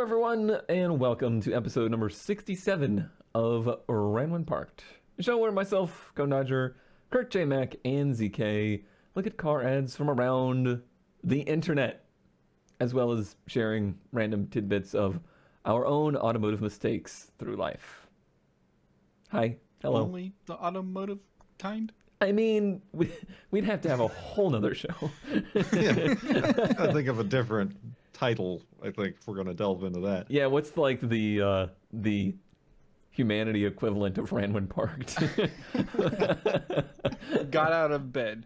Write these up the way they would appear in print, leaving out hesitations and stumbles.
everyone, and welcome to episode number 67 of Ranwin Parked, a show where myself, Go Dodger, Kirk J. Mac, and ZK look at car ads from around the internet, as well as sharing random tidbits of our own automotive mistakes through life. Hi, hello. Only the automotive kind? I mean, we'd have to have a whole nother show. Yeah, I think of a different title. I think if we're going to delve into that. Yeah, what's like the humanity equivalent of Ranwin Parked? Got out of bed.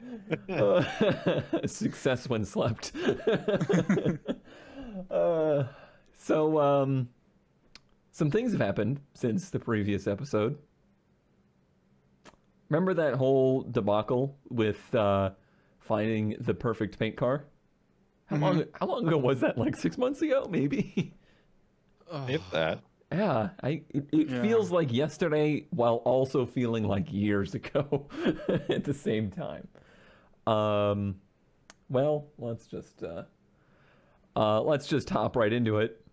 Success when slept. So some things have happened since the previous episode. Remember that whole debacle with finding the perfect paint car? How long ago was that? Like 6 months ago, maybe? If that. Yeah, it feels like yesterday while also feeling like years ago at the same time. Well, let's just hop right into it.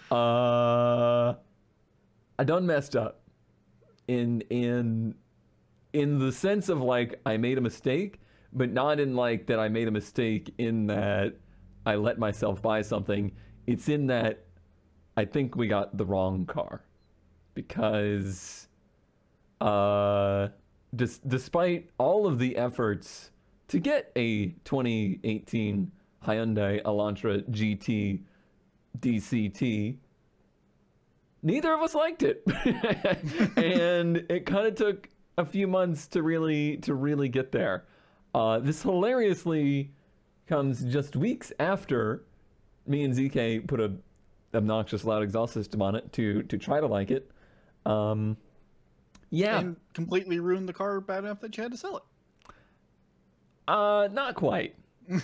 I done messed up in the sense of like I made a mistake, but not in like that I made a mistake in that I let myself buy something. It's in that I think we got the wrong car, because despite all of the efforts to get a 2018 Hyundai Elantra GT DCT, neither of us liked it. And it kind of took a few months to really get there. This hilariously comes just weeks after me and ZK put a obnoxious loud exhaust system on it to try to like it. Yeah. And completely ruined the car bad enough that you had to sell it. Not quite.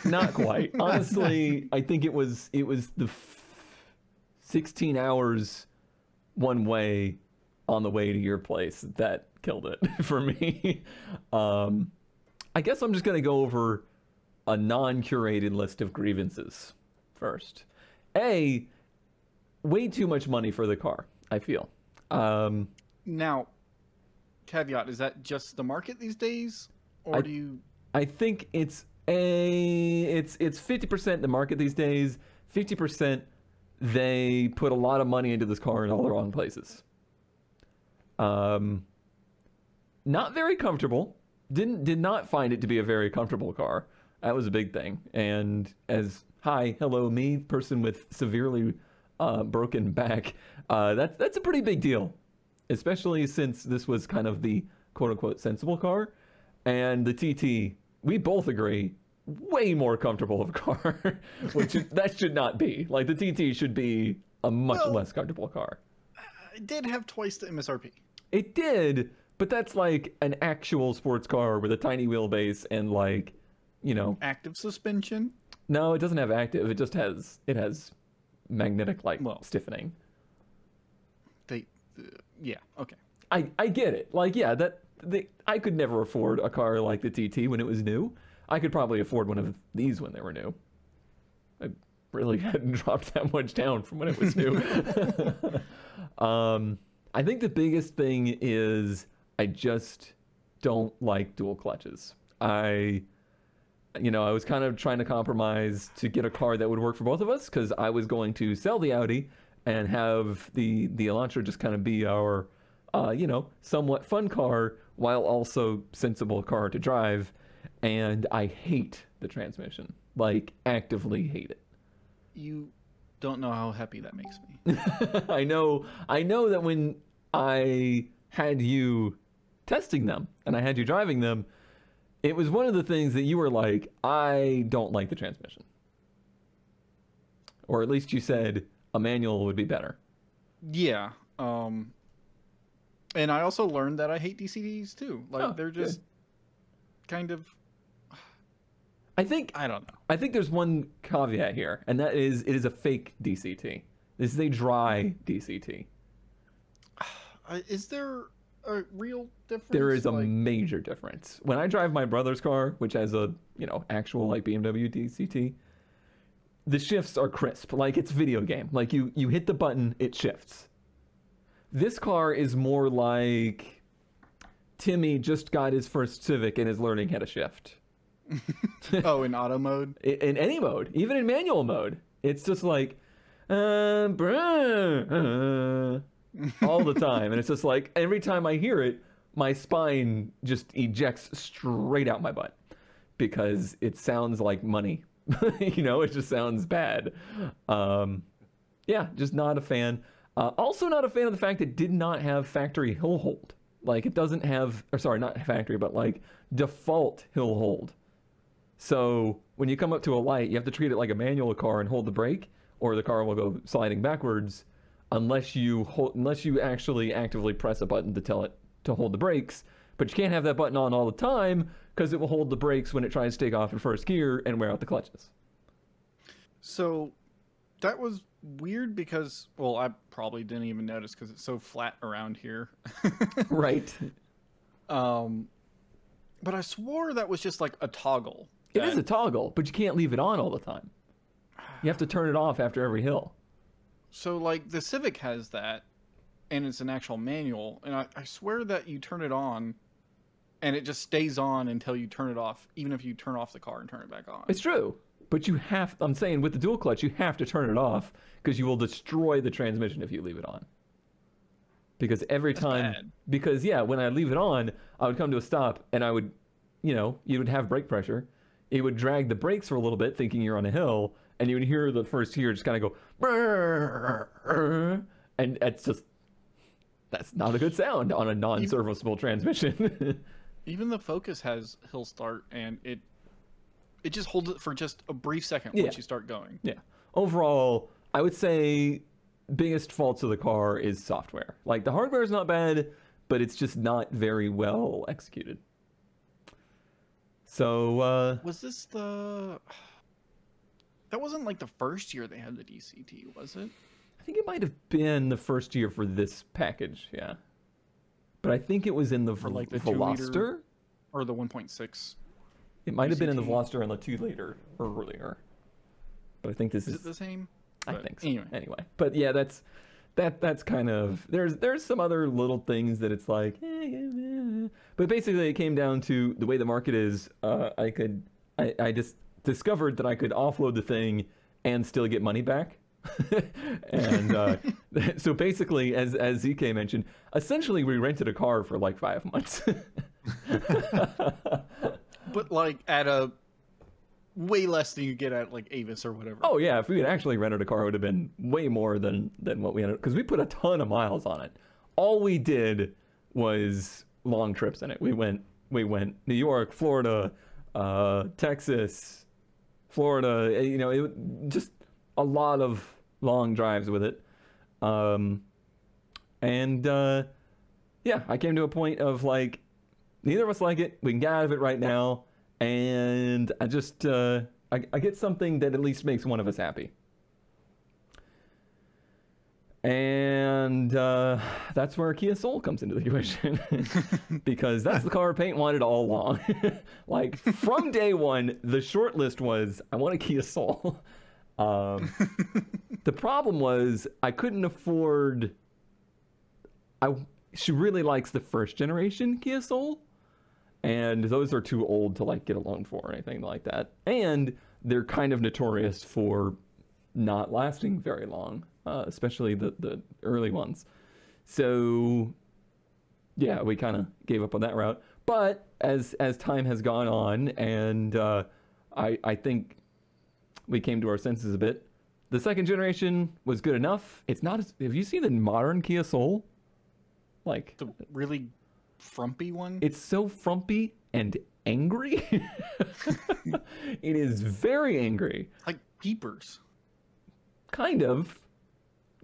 Not quite. Honestly, I think it was the 16 hours one way on the way to your place that killed it for me. I guess I'm just going to go over a non-curated list of grievances first. Way too much money for the car, I feel. Now, caveat, is that just the market these days? Or do you... I think it's 50% the market these days, 50% they put a lot of money into this car in all the wrong places. Not very comfortable. Did not find it to be a very comfortable car. That was a big thing. And as hello me, person with severely broken back, that's a pretty big deal, especially since this was kind of the quote-unquote sensible car, and the TT, we both agree, way more comfortable of a car, which that should not be. Like, the TT should be a much less comfortable car. It did have twice the MSRP. It did, but that's like an actual sports car with a tiny wheelbase and like, you know, active suspension. No, it doesn't have active. It just has magnetic stiffening. Yeah, okay. I get it. Like, yeah, I could never afford a car like the TT when it was new. I could probably afford one of these when they were new. I really hadn't dropped that much down from when it was new. I think the biggest thing is I just don't like dual clutches. I was kind of trying to compromise to get a car that would work for both of us, because I was going to sell the Audi and have the Elantra just kind of be our, somewhat fun car while also sensible car to drive. And I hate the transmission, like actively hate it. You don't know how happy that makes me. I know that when I had you testing them and I had you driving them, it was one of the things that you were like, I don't like the transmission. Or at least you said a manual would be better. Yeah. And I also learned that I hate DCTs too. Like, they're just kind of... I don't know. I think there's one caveat here, and that is it is a fake DCT. This is a dry DCT. Is there a real difference? There is a major difference. When I drive my brother's car, which has a, actual like BMW DCT, the shifts are crisp, like it's video game. Like you hit the button, it shifts. This car is more like Timmy just got his first Civic and is learning how to shift. Oh, in auto mode? In any mode, even in manual mode. It's just like, all the time. And it's just like, every time I hear it, my spine just ejects straight out my butt because it sounds like money. You know, it just sounds bad. Yeah, just not a fan. Also not a fan of the fact it did not have factory hill hold. Like, it doesn't have, or sorry, not factory, but like default hill hold. So when you come up to a light, you have to treat it like a manual car and hold the brake, or the car will go sliding backwards unless you actually actively press a button to tell it to hold the brakes. But you can't have that button on all the time because it will hold the brakes when it tries to take off in first gear and wear out the clutches. So that was weird because, well, I probably didn't even notice because it's so flat around here. Right. But I swore that was just like a toggle. It is a toggle, but you can't leave it on all the time. You have to turn it off after every hill. So, like, the Civic has that, and it's an actual manual, and I swear that you turn it on, and it just stays on until you turn it off, even if you turn off the car and turn it back on. It's true, but you have, I'm saying with the dual clutch, you have to turn it off, because you will destroy the transmission if you leave it on. Because every time, because yeah, when I leave it on, I would come to a stop, and I would, you know, you would have brake pressure. It would drag the brakes for a little bit, thinking you're on a hill, and you would hear the first gear just kind of go, and it's just, that's not a good sound on a non-serviceable transmission. Even the Focus has hill start, and it just holds it for just a brief second once you start going. Yeah. Overall, I would say biggest faults of the car is software. Like, the hardware is not bad, but it's just not very well executed. So, was this the... That wasn't like the first year they had the DCT, was it? I think it might have been the first year for this package, yeah. But I think it was in the, like the Veloster? Or the 1.6. It might have been in the Veloster and the 2-liter earlier. But I think this is... Is it the same? I think so. Anyway. But yeah, that's kind of... There's some other little things that it's like... But basically it came down to the way the market is. I just discovered that I could offload the thing and still get money back. And so basically, as ZK mentioned, essentially we rented a car for like 5 months. But like at a way less than you get at like Avis or whatever. Oh yeah, if we had actually rented a car, it would have been way more than what we ended up, because we put a ton of miles on it. All we did was long trips in it. We went New York, Florida, Texas, Florida, you know, it just a lot of long drives with it. Yeah, I came to a point of like, neither of us like it. We can get out of it right now. And I just, I get something that at least makes one of us happy. And that's where Kia Soul comes into the equation. Because that's the car Paint wanted all along. Like, from day one, the short list was, I want a Kia Soul. The problem was, I couldn't afford... She really likes the first generation Kia Soul. And those are too old to like get a loan for or anything like that. And they're kind of notorious for not lasting very long. Especially the early ones. So yeah, we kind of gave up on that route. But as time has gone on, and I think we came to our senses a bit, the second generation was good enough. It's not as, have you seen the modern Kia Soul? Like the really frumpy one? It's so frumpy and angry. It is very angry. Like peepers. Kind of.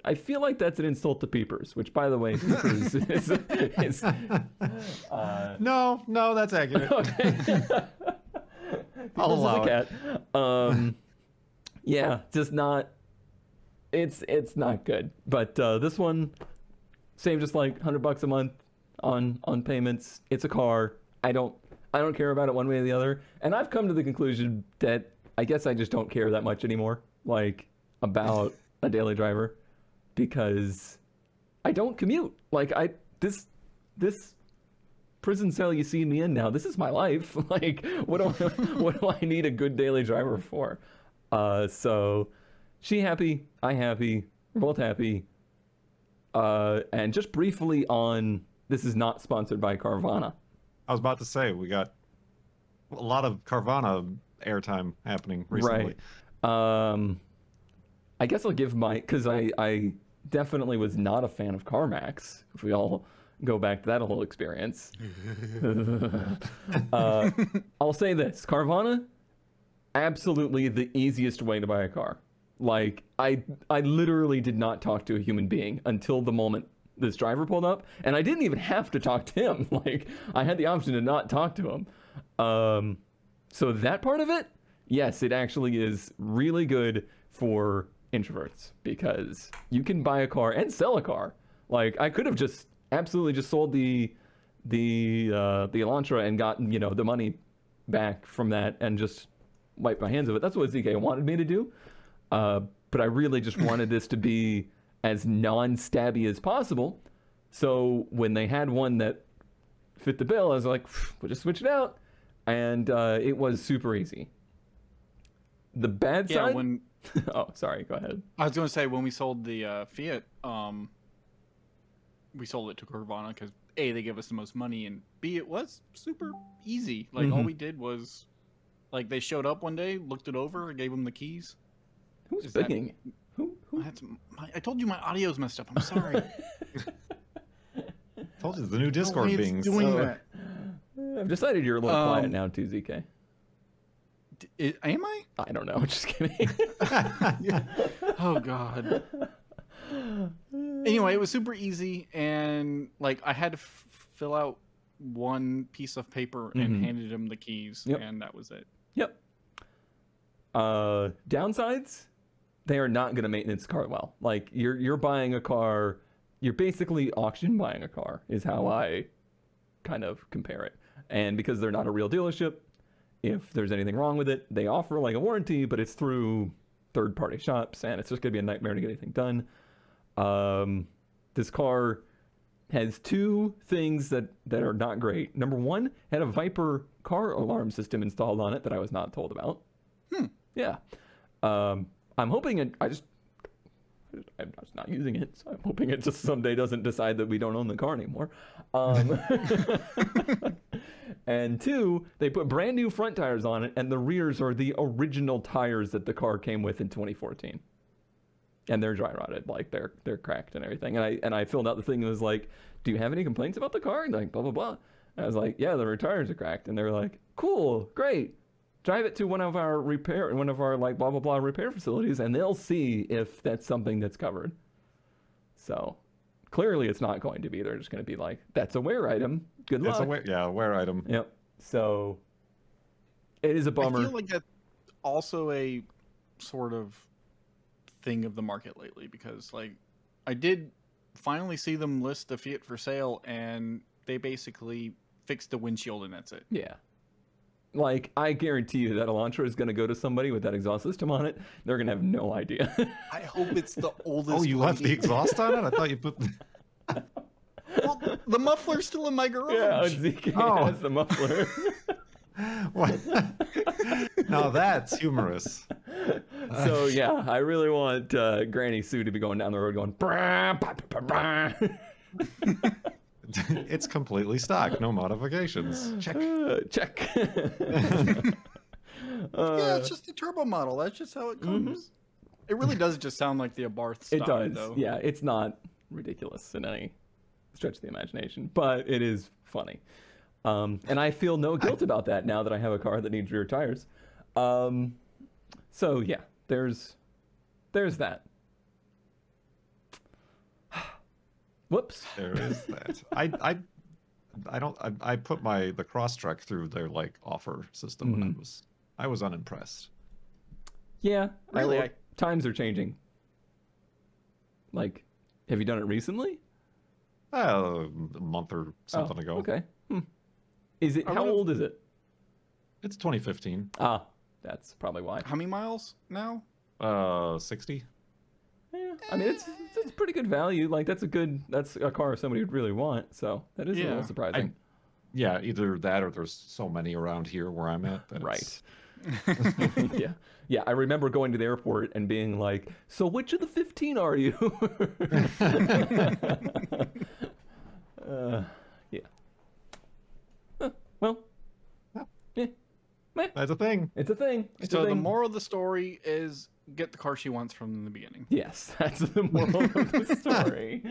I feel like that's an insult to peepers, which, by the way, peepers is no, that's accurate. Okay. I'll allow it. Yeah, just not. It's not good. But this one saved us like $100 a month on payments. It's a car. I don't care about it one way or the other. And I've come to the conclusion that I guess I just don't care that much anymore. like about a daily driver because I don't commute. Like this prison cell you see me in now, this is my life. Like what do I need a good daily driver for? So she happy, I happy, we're both happy. And just briefly on, this is not sponsored by Carvana. I was about to say, we got a lot of Carvana airtime happening recently. Right. I guess I'll give because I definitely was not a fan of CarMax, if we all go back to that whole experience. I'll say this, Carvana, absolutely the easiest way to buy a car. Like, I literally did not talk to a human being until the moment this driver pulled up, and I didn't even have to talk to him. Like, I had the option to not talk to him. So that part of it, yes, it actually is really good for introverts because you can buy a car and sell a car. Like, I could have just absolutely just sold the Elantra and gotten, you know, the money back from that and just wiped my hands of it. That's what ZK wanted me to do. But I really just wanted this to be as non-stabby as possible. So when they had one that fit the bill, I was like, we'll just switch it out. And it was super easy. The bad side? Oh, sorry, go ahead. I was going to say, when we sold the Fiat, we sold it to Carvana because A, they give us the most money, and B, it was super easy. Like, all we did was, like, they showed up one day, looked it over, gave them the keys. Who's begging? Who? I told you my audio's messed up. I'm sorry. Told you the new Discord being doing that. I've decided you're a little quiet now too, ZK. Am I? I don't know. Just kidding. Oh God. Anyway, it was super easy, and like I had to fill out one piece of paper and handed him the keys, and that was it. Yep. Downsides, they are not going to maintenance the car well. Like you're buying a car, you're basically auction buying a car is how I kind of compare it. And because they're not a real dealership, if there's anything wrong with it, they offer like a warranty, but it's through third-party shops, and it's just going to be a nightmare to get anything done. This car has two things that are not great. Number one, it had a Viper car alarm system installed on it that I was not told about. Yeah. I'm hoping I'm just not using it, so I'm hoping it just someday doesn't decide that we don't own the car anymore. And two, they put brand new front tires on it, and the rears are the original tires that the car came with in 2014. And they're dry rotted, like they're cracked and everything. And I filled out the thing that was like, do you have any complaints about the car? And like, blah, blah, blah. And I was like, yeah, the rear tires are cracked. And they were like, cool, great. Drive it to one of our like blah, blah, blah repair facilities, and they'll see if that's something that's covered. So clearly it's not going to be. They're just going to be like, that's a wear item. Good luck. It's a wear item. Yep. So it is a bummer. I feel like that's also a sort of thing of the market lately, because like I did finally see them list the Fiat for sale, and they basically fixed the windshield and that's it. Yeah. Like, I guarantee you that Elantra is going to go to somebody with that exhaust system on it. They're going to have no idea. I hope it's the oldest. Oh, you left the exhaust on it? I thought you put Well, the muffler's still in my garage. Yeah, ZK has the muffler. What? Now that's humorous. So, yeah, I really want Granny Sue to be going down the road going, brah, bah, bah, bah, bah. It's completely stock, no modifications. Check. Check. Yeah, it's just a turbo model. That's just how it comes. It really does just sound like the Abarth stock, It does. though. Yeah, it's not ridiculous in any stretch of the imagination, but it is funny. And I feel no guilt about that now that I have a car that needs rear tires. So yeah, there's that. Whoops. There is that. I put the Crosstrek through their like offer system, and I was unimpressed. Yeah, Really? times are changing. Like, have you done it recently? A month or something ago. Okay. Is it? How old is it? It's 2015. Ah, that's probably why. How many miles now? 60. Yeah, I mean it's pretty good value. Like that's a car somebody would really want. So that is a little surprising. Yeah, either that or there's so many around here where I'm at. That Right. Yeah. Yeah, I remember going to the airport and being like, so which of the 15 are you? Yeah. Well, yeah. Meh. That's a thing. It's a thing. It's a So the thing. moral of the story is get the car she wants from the beginning. Yes, that's the moral of the story.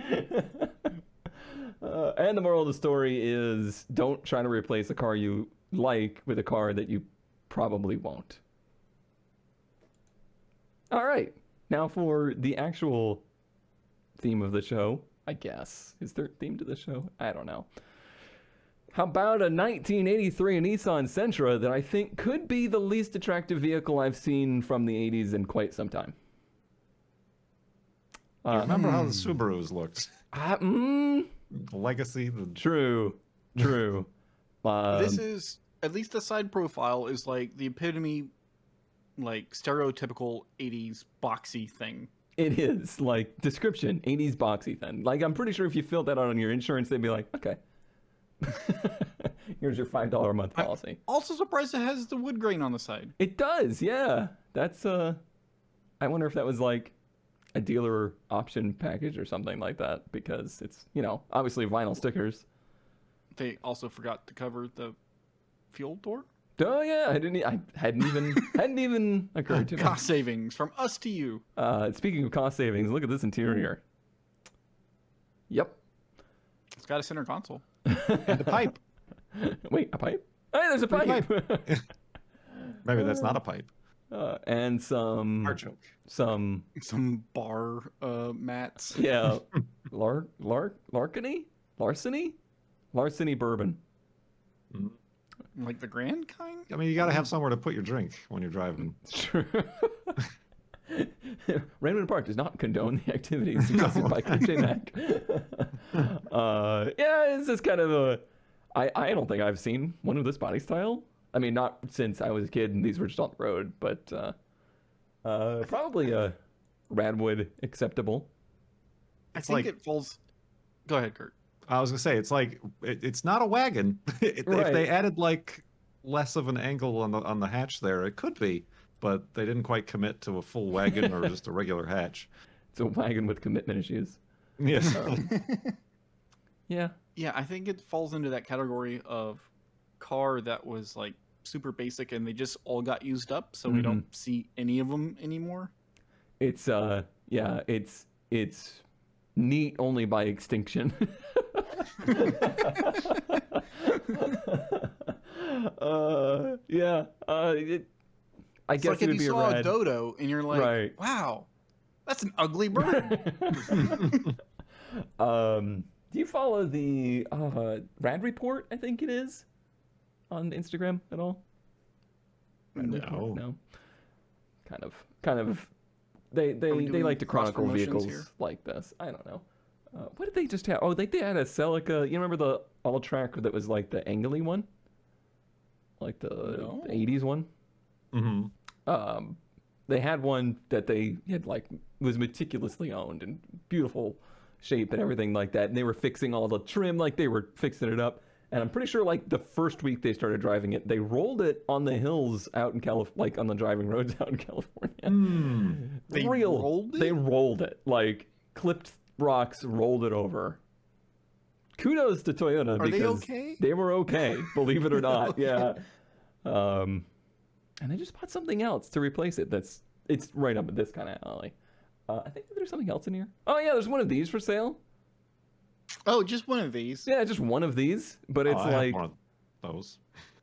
And the moral of the story is don't try to replace a car you like with a car that you probably won't. All right. Now for the actual theme of the show, I guess. Is there a theme to the show? I don't know. How about a 1983 Nissan Sentra that I think could be the least attractive vehicle I've seen from the 80s in quite some time? Remember how the Subarus looked? The legacy. True. This is, at least the side profile is like the epitome, like stereotypical 80s boxy thing. It is, like, description, 80s boxy thing. Like, I'm pretty sure if you filled that out on your insurance, they'd be like, okay. Here's your $5 a month policy. Also surprised it has the wood grain on the side. It does, yeah. That's, I wonder if that was, like, a dealer option package or something like that, because it's, you know, obviously vinyl stickers. They also forgot to cover the fuel door. Oh yeah, I hadn't even occurred to me. Cost savings from us to you. Speaking of cost savings, look at this interior. Yep. It's got a center console. And a pipe. Wait, a pipe? Hey, there's a pipe. Maybe that's not a pipe. And some Art joke. Some bar mats. Yeah, larceny bourbon. Like the grand kind? I mean, you got to have somewhere to put your drink when you're driving. Sure. Raymond Park does not condone the activities suggested by CMax. Yeah, it's just kind of a. I don't think I've seen one of this body style. I mean, not since I was a kid and these were just on the road, but probably a Radwood acceptable. I think it falls. Go ahead, Kurt. I was gonna say it's like it's not a wagon. Right. If they added like less of an angle on the hatch there, it could be, but they didn't quite commit to a full wagon or just a regular hatch. It's a wagon with commitment issues. Yes. Yeah. Yeah, I think it falls into that category of car that was like super basic and they just all got used up, so we don't see any of them anymore. It's yeah, it's neat only by extinction. Yeah. I guess Like it if would you be saw a a dodo and you're like, Right. wow, that's an ugly bird. Do you follow the Rad Report? I think it is on Instagram at all. Rad No. Report? No. Kind of. They doing like to cross chronicle promotions vehicles here? like this. I don't know. What did they just have? Oh, they had a Celica. You remember the all track that was like the angly one, like the No. 80s one. Mm-hmm. They had one that they had like was meticulously owned and beautiful shape and everything like that. And they were fixing all the trim, like they were fixing it up. And I'm pretty sure like the first week they started driving it, they rolled it on the hills out in like on the driving roads out in California. They rolled it? They rolled it, like clipped rocks, rolled it over. Kudos to Toyota Are they because okay? they were okay, believe it or not. Yeah. And they just bought something else to replace it. It's right up at this kind of alley. I think there's something else in here. Oh yeah, there's one of these for sale. Oh, just one of these. Yeah, just one of these, but it's I have like one of those.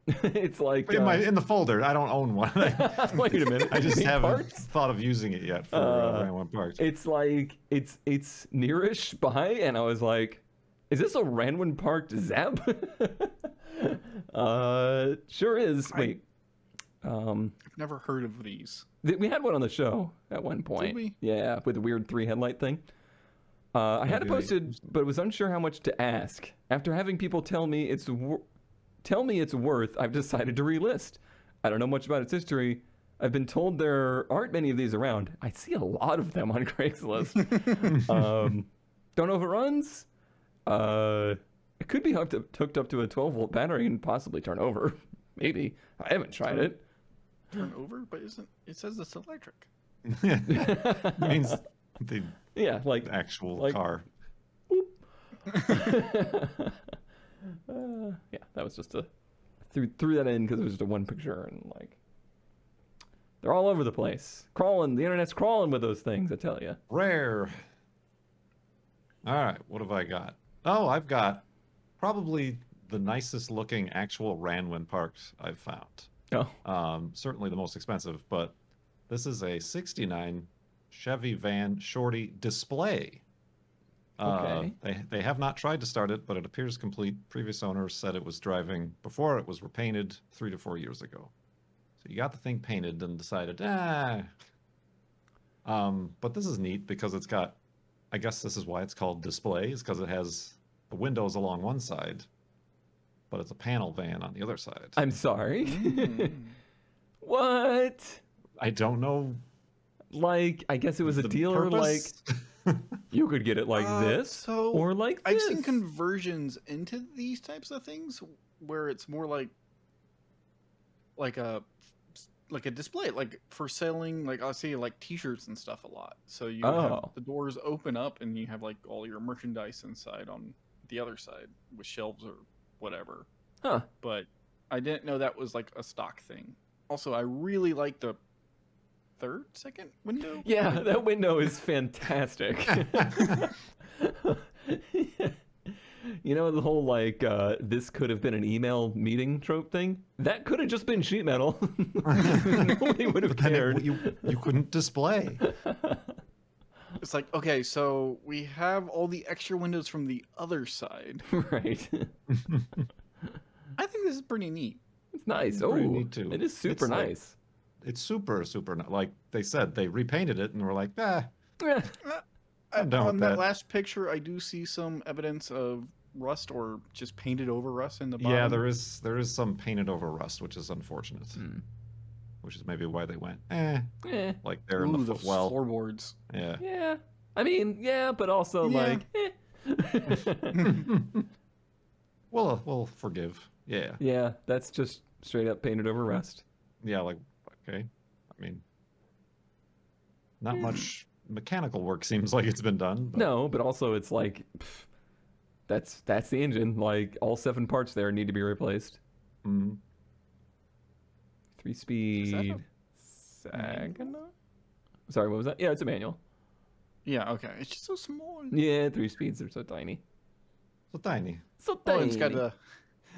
it's like In the folder. I don't own one. wait a minute. I just Make haven't parts? thought of using it yet for Random Parks. It's like it's nearish by, and I was like, is this a Ranwin Park Zap? Sure is. Wait. I've never heard of these. We had one on the show at one point. Did we? Yeah, with the weird 3 headlight thing. I had it posted, but was unsure how much to ask. After having people tell me it's worth, I've decided to relist. I don't know much about its history. I've been told there aren't many of these around. I see a lot of them on Craigslist. Don't know if it runs. It could be hooked up to a 12-volt battery and possibly turn over. Maybe. I haven't tried it. Turn over, but it says it's electric. It means the like actual car. Yeah, that was just threw that in because it was just a one picture, and like they're all over the place, crawling. The internet's crawling with those things, I tell you. Rare. All right, what have I got? Oh, I've got probably the nicest looking actual Ranwin parks I've found. Oh. Certainly the most expensive, but this is a '69 Chevy van Shorty display. Okay. They have not tried to start it, but it appears complete. Previous owners said it was driving before it was repainted 3 to 4 years ago. So you got the thing painted and decided, but this is neat because it's got, I guess this is why it's called display, is because it has the windows along one side, but it's a panel van on the other side. I'm sorry. What? I don't know. Like, I guess it was a dealer, purpose? like, you could get it like this, or like this. I've seen conversions into these types of things where it's more like a display, like for selling, like I'll see like t-shirts and stuff a lot. So you have the doors open up and you have like all your merchandise inside on the other side with shelves or whatever. Huh. But I didn't know that was like a stock thing. Also, I really like the second window. Yeah, that window is fantastic. You know, the whole like this could have been an email meeting trope thing? That could have just been sheet metal. Nobody would have cared. You couldn't display. It's like, okay, so we have all the extra windows from the other side. Right. I think this is pretty neat. It's nice. It's Oh, pretty neat too. It is super nice. It's super, like they said, they repainted it and were like, I'm done On with that that. last picture, I do see some evidence of rust or just painted over rust in the bottom. Yeah, there is some painted over rust, which is unfortunate. Which is maybe why they went, like they're in the those footwell. floorboards. Yeah. Yeah. I mean, yeah, but also like, We'll forgive. Yeah. Yeah, that's just straight up painted over rust. Yeah, like, okay. I mean, not much mechanical work seems like it's been done. But... No, but also it's like, that's the engine. Like, all 7 parts there need to be replaced. 3-speed. Saginaw? Sorry, what was that? Yeah, it's a manual. Yeah, okay. It's just so small. Yeah, 3 speeds are so tiny. So tiny. So Oh, tiny. and it's got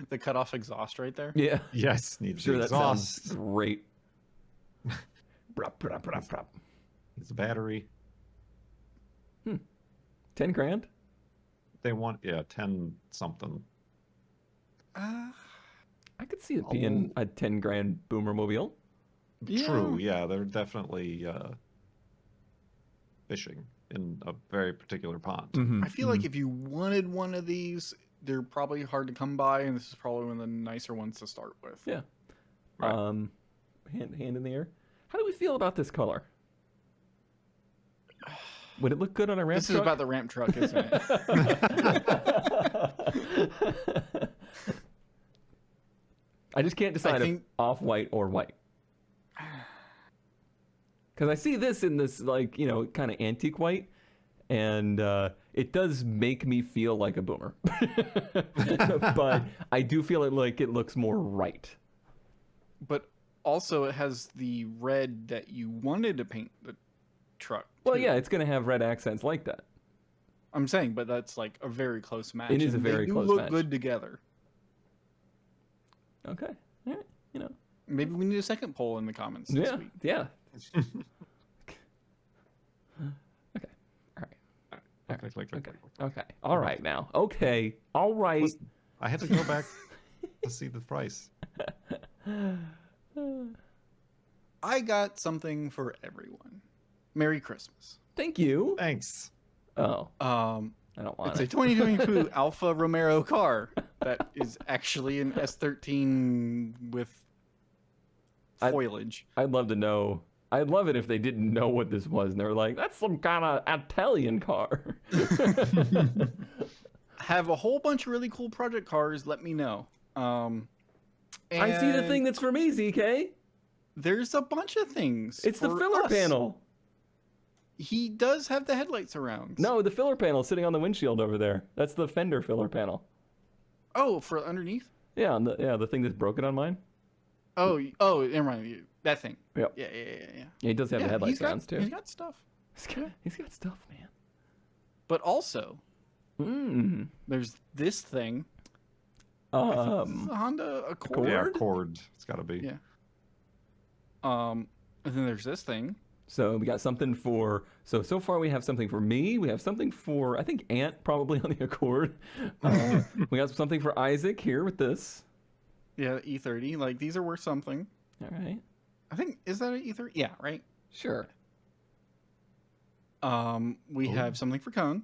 the cut off exhaust right there. Yeah. Yes, needs Sure, the that sounds exhaust. great. Brop, brop, brop, brop. Needs a battery. 10 grand? They want 10 something. I could see it being a 10 grand boomer mobile. True, yeah, they're definitely fishing in a very particular pond. I feel like if you wanted one of these, they're probably hard to come by, and this is probably one of the nicer ones to start with. Yeah. Right. Hand in the air. How do we feel about this color? Would it look good on a ramp This truck? is about the ramp truck, isn't it? I just can't decide if off-white or white. Because I see this in this, like, you know, kind of antique white, and it does make me feel like a boomer. But I do feel like it looks more right. But also, it has the red that you wanted to paint the truck. Well, too. yeah, it's going to have red accents like that. I'm saying, but that's like a very close match. It is a and very they close look match. good together. Okay. All right. You know. Maybe we need a second poll in the comments this week. Yeah. Okay. All right. Okay. All right now. Okay. All right. Listen, I had to go back to see the price. I got something for everyone. Merry Christmas. Thank you. Thanks. Oh, I don't It's want a it. 2022 Alfa Romero car that is actually an S13 with foliage. I'd love to know. I'd love it if they didn't know what this was and they were like, "That's some kind of Italian car." Have a whole bunch of really cool project cars. Let me know. I see the thing that's for me, ZK. There's a bunch of things. It's the filler us. panel. He does have the headlights around. No, the filler panel sitting on the windshield over there. That's the fender filler panel. Oh, for underneath? Yeah, the thing that's broken on mine. Oh, never mind. That thing. Yep. Yeah. Yeah, he does have the headlights around too. He's got stuff. He's got stuff, man. But also, there's this thing. I think this is a Honda Accord. Yeah, Accord. It's got to be. Yeah. And then there's this thing. So we got something for. So far we have something for me. We have something for I think Ant probably on the Accord. We got something for Isaac here with this. Yeah, E30. Like these are worth something. All right. I think is that an E30? Yeah, right. Sure. We have something for Cone.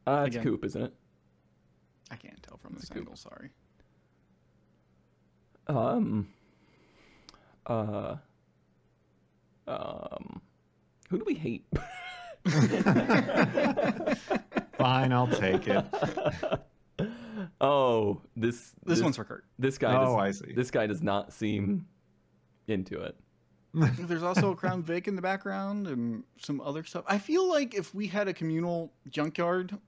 It's a coupe, isn't it? I can't tell from this angle. Sorry. Who do we hate? Fine, I'll take it. Oh, this one's for Kurt. This guy. I see. This guy does not seem into it. There's also a Crown Vic in the background and some other stuff. I feel like if we had a communal junkyard, it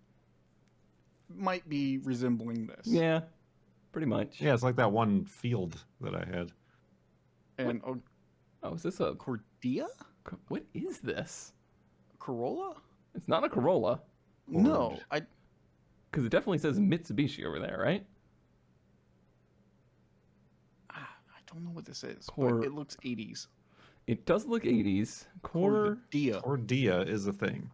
might be resembling this. Yeah, pretty much. Yeah, it's like that one field that I had. And is this a Cordia? What is this? Corolla? It's not a Corolla. No, because it definitely says Mitsubishi over there, right? I don't know what this is, but it looks 80s. It does look 80s. Cordia. Cordia is a thing.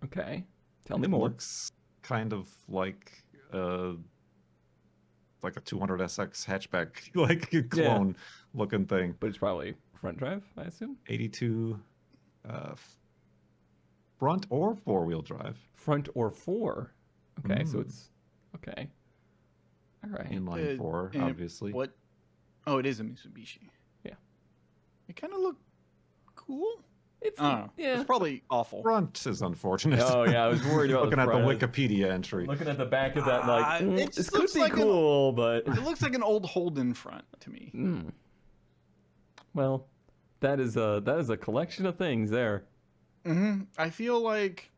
Okay. Tell me more. Looks kind of like a 200SX hatchback, like clone looking thing. But it's probably front drive, I assume? 82 front or four-wheel drive. Front or four. Okay, so it's... Okay. All right. Inline four, obviously. What? Oh, it is a Mitsubishi. Yeah. It kind of look cool. It's probably awful. Front is unfortunate. Oh yeah, I was worried about looking the at the front. Wikipedia entry. Looking at the back of that, like this could looks be like cool, but it looks like an old Holden front to me. Well, that is a collection of things there. I feel like,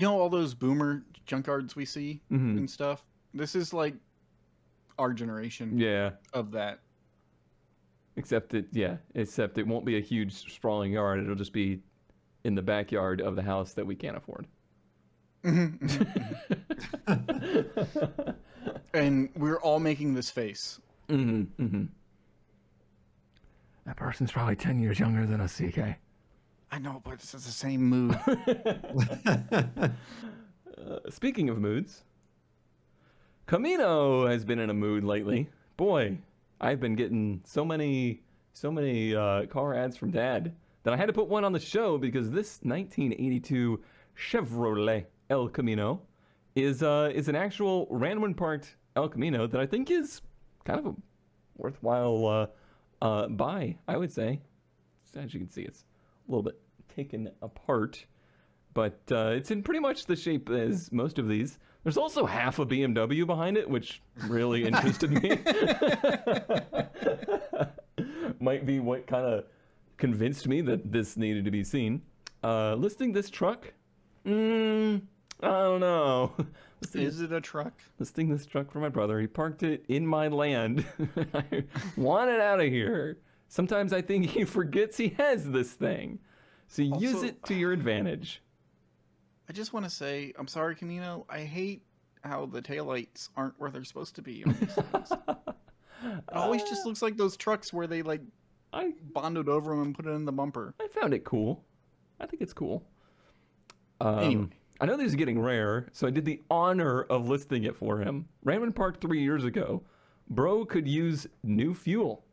all those boomer junkyards we see and stuff. This is like our generation. Yeah. Of that. Except it won't be a huge sprawling yard. It'll just be in the backyard of the house that we can't afford. And we're all making this face. That person's probably 10 years younger than us, CK. I know, but it's the same mood. Speaking of moods, Camino has been in a mood lately. Boy, I've been getting so many car ads from Dad that I had to put one on the show because this 1982 Chevrolet El Camino is an actual random parked El Camino that I think is kind of a worthwhile buy, I would say. As you can see, it's a little bit taken apart, but it's in pretty much the shape as most of these. There's also half a BMW behind it, which really interested me. Might be what kind of convinced me that this needed to be seen. Listing this truck? I don't know. Is it a truck? Listing this truck for my brother. He parked it in my land. I want it out of here. Sometimes I think he forgets he has this thing. So use it to your advantage. I just want to say, I'm sorry, Camino. I hate how the taillights aren't where they're supposed to be on these things. It always just looks like those trucks where they bonded over them and put it in the bumper. I found it cool. I think it's cool. Anyway. I know these are getting rare, so I did the honor of listing it for him. Ran Park 3 years ago. Bro could use new fuel.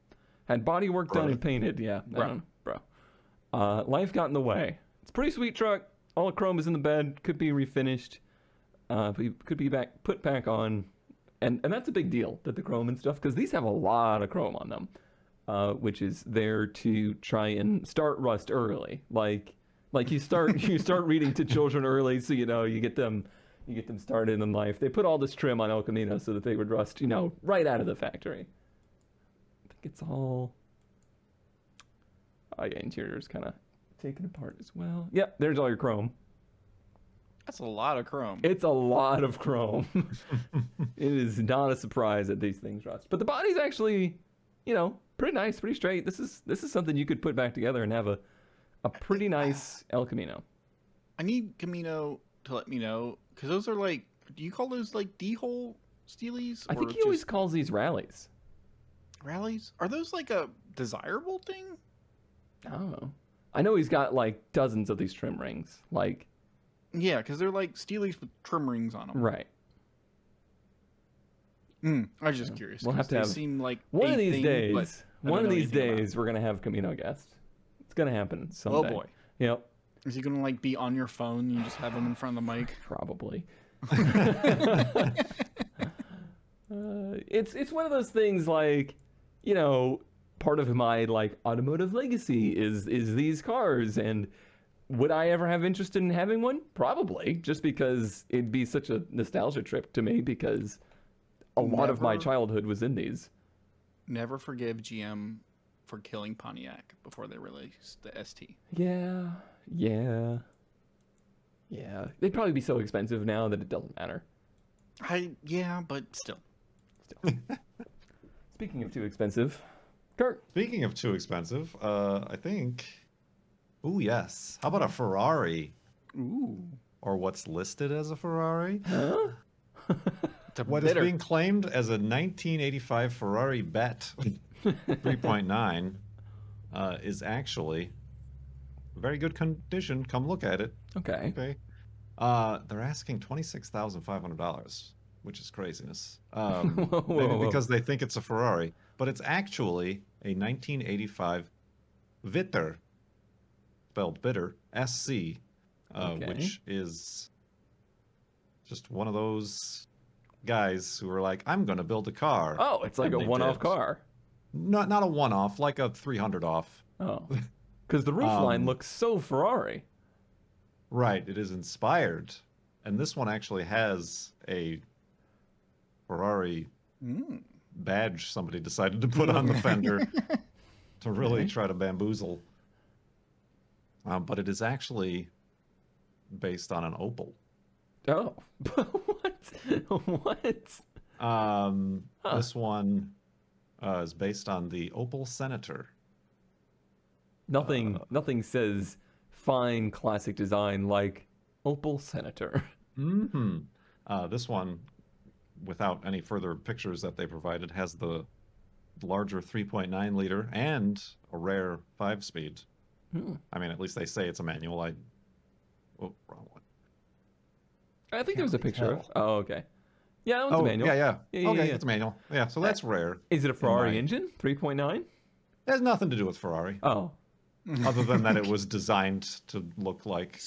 Had body work done and painted. Yeah, bro. Life got in the way. It's a pretty sweet truck. All the chrome is in the bed. Could be refinished. Could be put back on. And that's a big deal, that the chrome and stuff, because these have a lot of chrome on them. which is there to try and start rust early. Like you start reading to children early, so you get them started in life. They put all this trim on El Camino so that they would rust, right out of the factory. I think it's all. Oh yeah, interior is kind of taken apart as well. Yep, there's all your chrome. That's a lot of chrome. It's a lot of chrome. It is not a surprise that these things rust. But the body's actually, pretty nice, pretty straight. This is something you could put back together and have a pretty nice El Camino. I need Camino to let me know, because those are like, do you call those like D-hole steelies? I think he always calls these rallies. Rallies? Are those like a desirable thing? I don't know. I know he's got like dozens of these trim rings. Like, yeah, because they're like steelies with trim rings on them. Right. I was just curious. We'll have to have seem like one of these thing, days. One of these days, about. we're gonna have Camino guest. It's gonna happen someday. Oh boy. Yep. Is he gonna like be on your phone? And you just have him in front of the mic. Probably. It's one of those things like, part of my like automotive legacy is these cars, and would I ever have interest in having one? Probably, just because it'd be such a nostalgia trip to me, because a lot of my childhood was in these. Never forgive GM for killing Pontiac before they released the ST. Yeah. They'd probably be so expensive now that it doesn't matter. Yeah, but still. Speaking of too expensive, Kurt. Speaking of too expensive, I think. Ooh, yes. How about a Ferrari? Ooh. Or what's listed as a Ferrari? Huh? What is being claimed as a 1985 Ferrari Bet 3.9 is actually very good condition. Come look at it. Okay. They're asking $26,500, which is craziness. Whoa. Because they think it's a Ferrari, but it's actually a 1985 Vitter, spelled bitter, SC, which is just one of those guys who are like, I'm going to build a car. Oh, it's like a one-off car. Not a one-off, like a 300 off. Oh, because the roofline looks so Ferrari. Right, it is inspired. And this one actually has a Ferrari badge somebody decided to put on the fender to really try to bamboozle. But it is actually based on an Opel. Oh, what? This one is based on the Opel Senator. Nothing says fine classic design like Opel Senator. This one, without any further pictures that they provided, has the larger 3.9 liter and a rare 5-speed. I mean, at least they say it's a manual. Oh, wrong one. I think there was a picture of. Oh, okay. Yeah, that one's a manual. Yeah. Okay, it's a manual. Yeah, so that's rare. Is it a Ferrari engine? 3.9? It has nothing to do with Ferrari. Oh. Other than that it was designed to look like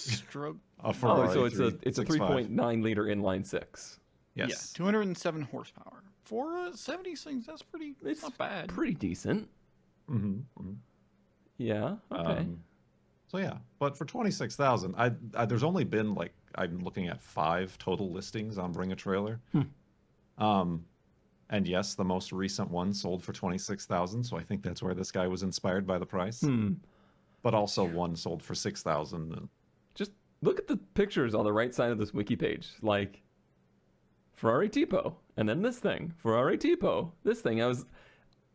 a Ferrari. Oh, so it's a 3.9 liter inline six. Yes. Yeah, 207 horsepower. For 70 things, that's pretty. It's not bad. Pretty decent. Yeah. Okay. So yeah, but for 26,000, I there's only been like, I'm looking at 5 total listings on Bring a Trailer. And yes, the most recent one sold for 26,000, so I think that's where this guy was inspired by the price. But also one sold for 6,000. Just look at the pictures on the right side of this wiki page, like Ferrari Tipo, and then this thing, Ferrari Tipo, this thing.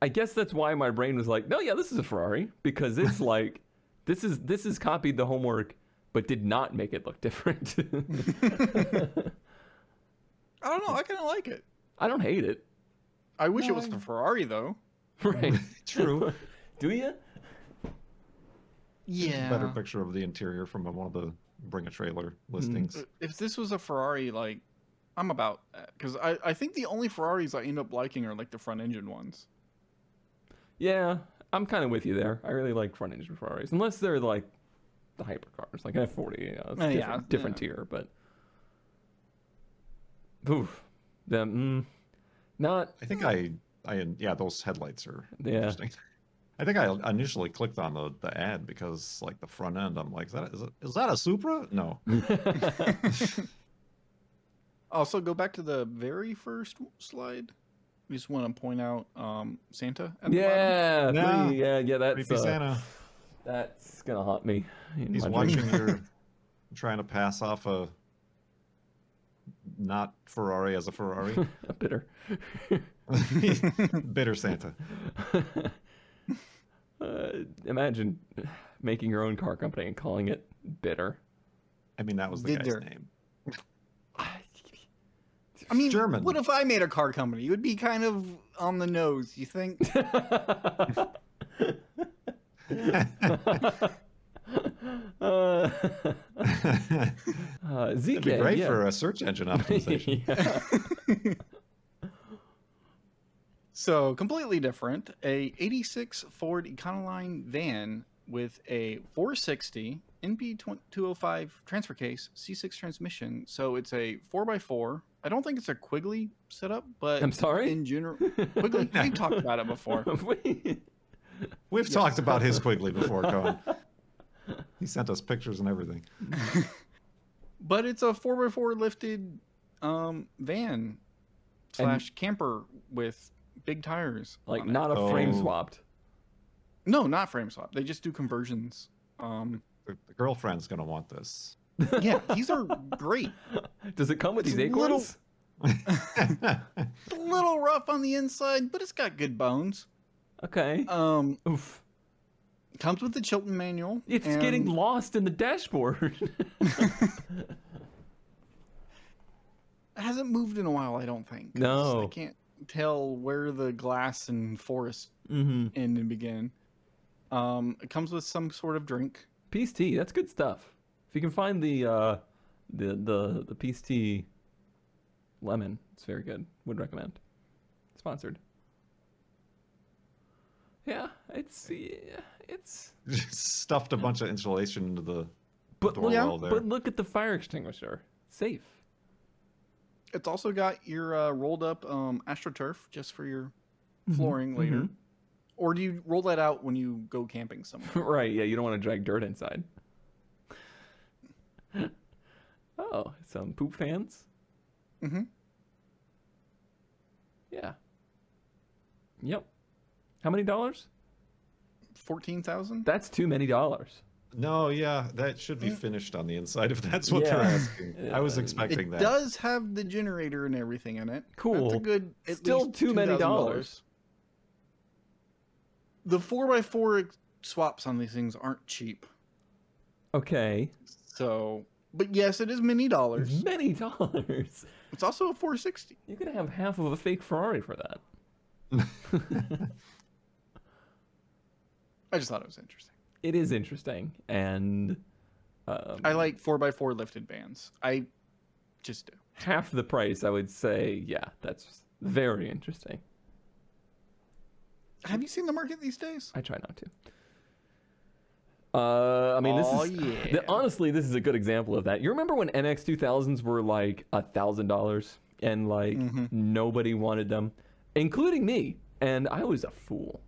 I guess that's why my brain was like, no, yeah, this is a Ferrari, because it's like this is copied the homework, but did not make it look different. I don't know. I kind of like it. I don't hate it. I wish it was the Ferrari though. Right. True. Do you? Yeah. Better picture of the interior from one of the Bring a Trailer listings. If this was a Ferrari, like, I'm about that. Because I think the only Ferraris I end up liking are like the front engine ones. Yeah, I'm kind of with you there. I really like front engine Ferraris, unless they're like the hypercars, like an F40. It's different tier, but oof, them not. I think yeah, those headlights are interesting. I think I initially clicked on the ad because like the front end, I'm like, is that a Supra? No. Also, go back to the very first slide. We just want to point out Santa at the bottom. Yeah. That's Creepy Santa. That's gonna haunt me. He's watching your trying to pass off a not Ferrari as a Ferrari. Bitter. Bitter Santa. Imagine making your own car company and calling it Bitter. I mean, that was the Bitter. guy's name. I mean, German. what if I made a car company? It would be kind of on the nose, you think? ZK, It'd be great for a search engine optimization. So, completely different. A 86 Ford Econoline van with a 460 NP205 transfer case, C6 transmission. So, it's a 4x4. I don't think it's a Quigley setup, but I'm sorry? in general, Quigley, we've talked about it before. We've talked about his Quigley before, Cohen. He sent us pictures and everything. But it's a 4x4 lifted van / camper with big tires. Like on it. not a frame swapped. No, not frame swap. They just do conversions. The girlfriend's gonna want this. Yeah, these are great. Does it come with It's these acorns? A little rough on the inside, but it's got good bones. Okay. Oof. Comes with the Chilton manual. It's getting lost in the dashboard. It hasn't moved in a while, I don't think. 'Cause No. I can't tell where the glass and forest end and begin. It comes with some sort of drink. Peace tea, that's good stuff. If you can find the peace tea lemon, it's very good. Would recommend. Sponsored. Yeah, it's Just stuffed a bunch of insulation into the but door well there. but look at the fire extinguisher. Safe. It's also got your rolled up AstroTurf just for your flooring later. Or do you roll that out when you go camping somewhere? Right, yeah, you don't want to drag dirt inside. Oh, some poop fans? Yeah. Yep. How many dollars? 14,000? That's too many dollars. No, yeah, that should be finished on the inside if that's what they're asking. I was expecting It that. does have the generator and everything in it. Cool. That's a good. At Still least too many $2,000. dollars. The 4x4 swaps on these things aren't cheap. Okay. So, but yes, it is many dollars. Many dollars. It's also a 460. You could have half of a fake Ferrari for that. I just thought it was interesting. It is interesting, and I like 4x4 lifted vans. I just do. half the price, I would say, yeah, that's very interesting. Have you seen the market these days? I try not to. I mean, honestly, this is a good example of that. You remember when NX 2000s were like $1,000 and like nobody wanted them, including me, and I was a fool.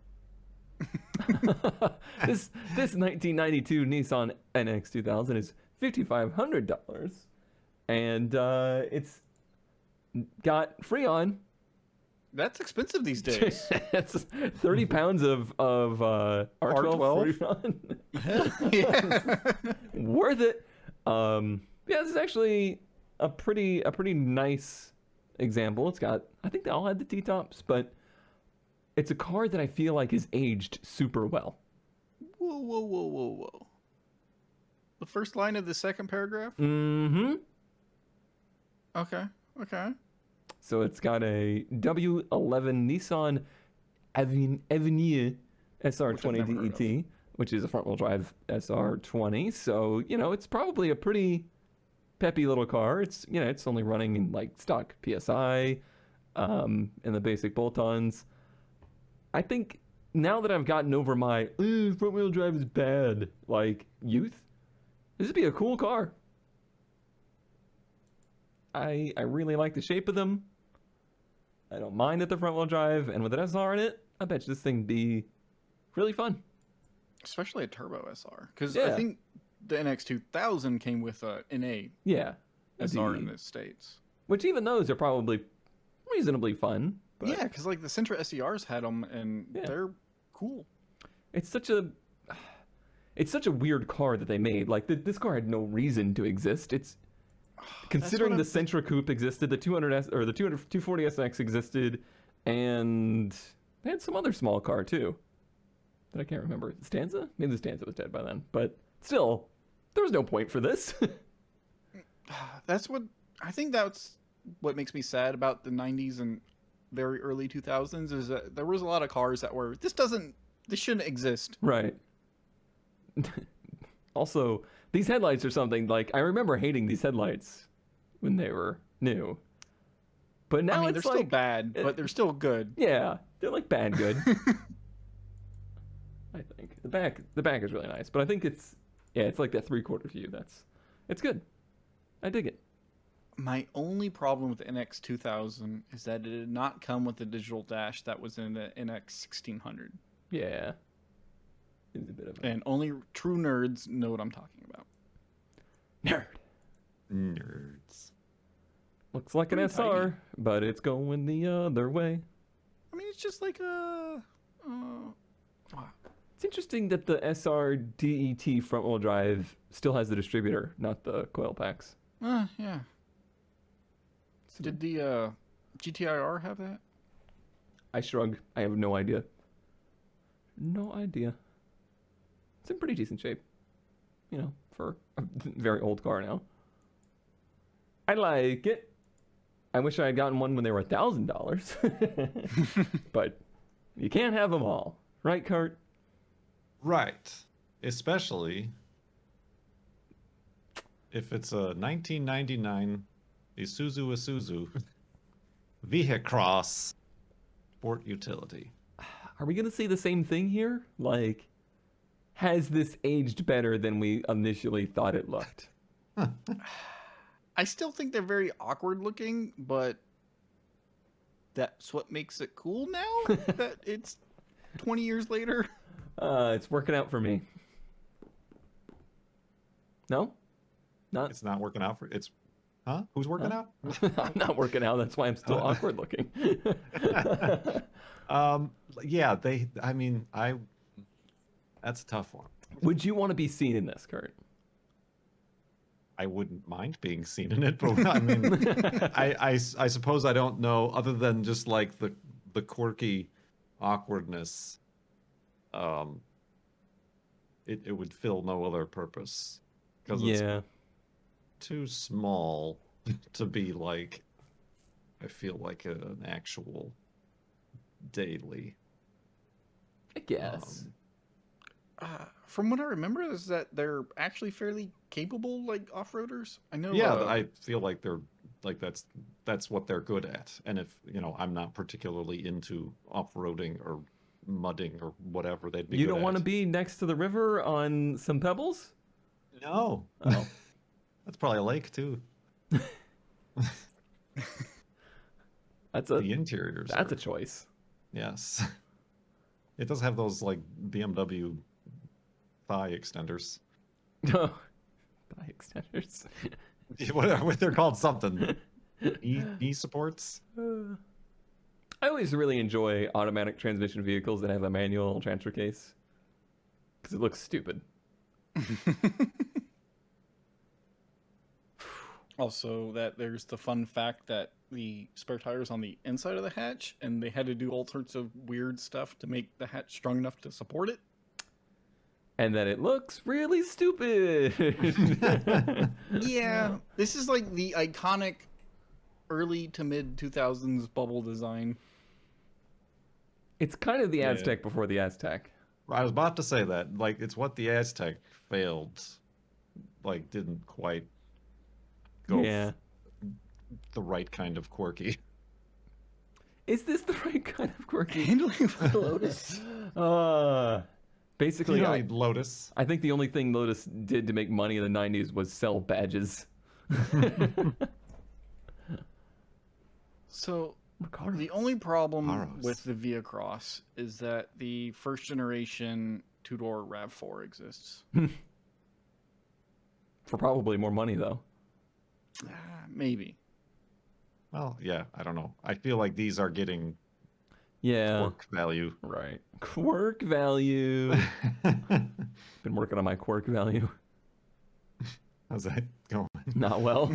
This 1992 Nissan NX 2000 is $5,500, and it's got Freon. That's expensive these days. It's 30 pounds of R12 Freon. Yeah. Worth it. Yeah, this is actually a pretty nice example. It's got, I think they all had the T-tops, but it's a car that I feel like is aged super well. Whoa, whoa, whoa, whoa, whoa. The first line of the second paragraph? Mm-hmm. Okay, okay. So it's got a W11 Nissan Avenir SR20 DET, which is a front-wheel drive SR20. So, you know, it's probably a pretty peppy little car. It's, you know, it's only running in like stock PSI, and the basic bolt-ons. I think now that I've gotten over my front-wheel drive is bad, like, youth, this would be a cool car. I really like the shape of them. I don't mind that the front-wheel drive, and with an SR in it, I bet you this thing be really fun. Especially a turbo SR, because Yeah. I think the NX2000 came with a NA Yeah. SR The- in the States. Which even those are probably reasonably fun. But Yeah, because like the Sentra SERs had them, and Yeah. they're cool. it's such a weird car that they made. Like this car had no reason to exist. It's considering the Sentra Coupe existed, the 200S or the 240SX existed, and they had some other small car too that I can't remember. Stanza? Maybe the Stanza was dead by then, but still, there was no point for this. That's what I think. That's what makes me sad about the 90s and very early 2000s is that there was a lot of cars that were this shouldn't exist. Right. Also, these headlights are something like I remember hating these headlights when they were new. But now I mean, it's they're like still bad, but they're still good. yeah, they're like bad good. I think the back is really nice, but I think it's like that 3/4 view. It's good. I dig it. My only problem with the NX2000 is that it did not come with the digital dash that was in the NX1600. Yeah. It's a bit of a And only true nerds know what I'm talking about. Nerds. Looks like an Pretty SR, tidy. but it's going the other way. I mean, it's just like a... It's interesting that the SR DET front-wheel drive still has the distributor, not the coil packs. yeah. Did the GTIR have that? I shrug. I have no idea. No idea. It's in pretty decent shape. You know, for a very old car now. I like it. I wish I had gotten one when they were $1,000. But you can't have them all. Right, Kurt? Right. Especially if it's a 1999 Isuzu Vehicross sport utility. Are we going to see the same thing here? Like, has this aged better than we initially thought it looked? I still think they're very awkward looking, but that's what makes it cool now that it's 20 years later. It's working out for me. No? Not? It's not working out for it's huh? Who's working out? I'm not working out. That's why I'm still awkward looking. Yeah, that's a tough one. Would you want to be seen in this, Kurt? I wouldn't mind being seen in it, but I mean, I suppose I don't know, other than just like the quirky awkwardness, it would fill no other purpose. Because it's too small to be like, I feel like an actual daily. I guess. From what I remember is that they're actually fairly capable, like off-roaders. I know. Yeah, I feel like they're like that's what they're good at. And if I'm not particularly into off-roading or mudding or whatever, they'd be. You good don't want to at. be next to the river on some pebbles? No. Oh. That's probably a lake too. That's The interiors. a choice. Yes. It does have those like BMW thigh extenders. Oh, thigh extenders. What they're called something. Knee supports. I always really enjoy automatic transmission vehicles that have a manual transfer case because it looks stupid. Also, that there's the fun fact that the spare tire's on the inside of the hatch, and they had to do all sorts of weird stuff to make the hatch strong enough to support it. And that it looks really stupid. Yeah. This is like the iconic early to mid 2000s bubble design. It's kind of the Aztec before the Aztec. I was about to say that. Like, it's what the Aztec failed. Like, didn't quite go the right kind of quirky. Is this the right kind of quirky? Handling for Lotus. Basically, Lotus. I think the only thing Lotus did to make money in the 90s was sell badges. So Recaro. The only problem Taurus. with the Via Cross is that the first generation two-door RAV4 exists. For probably more money, though. Maybe. Well, yeah, I don't know. I feel like these are getting Yeah. Quirk value. Right. Quirk value. Been working on my Quirk value. How's that going? Not well.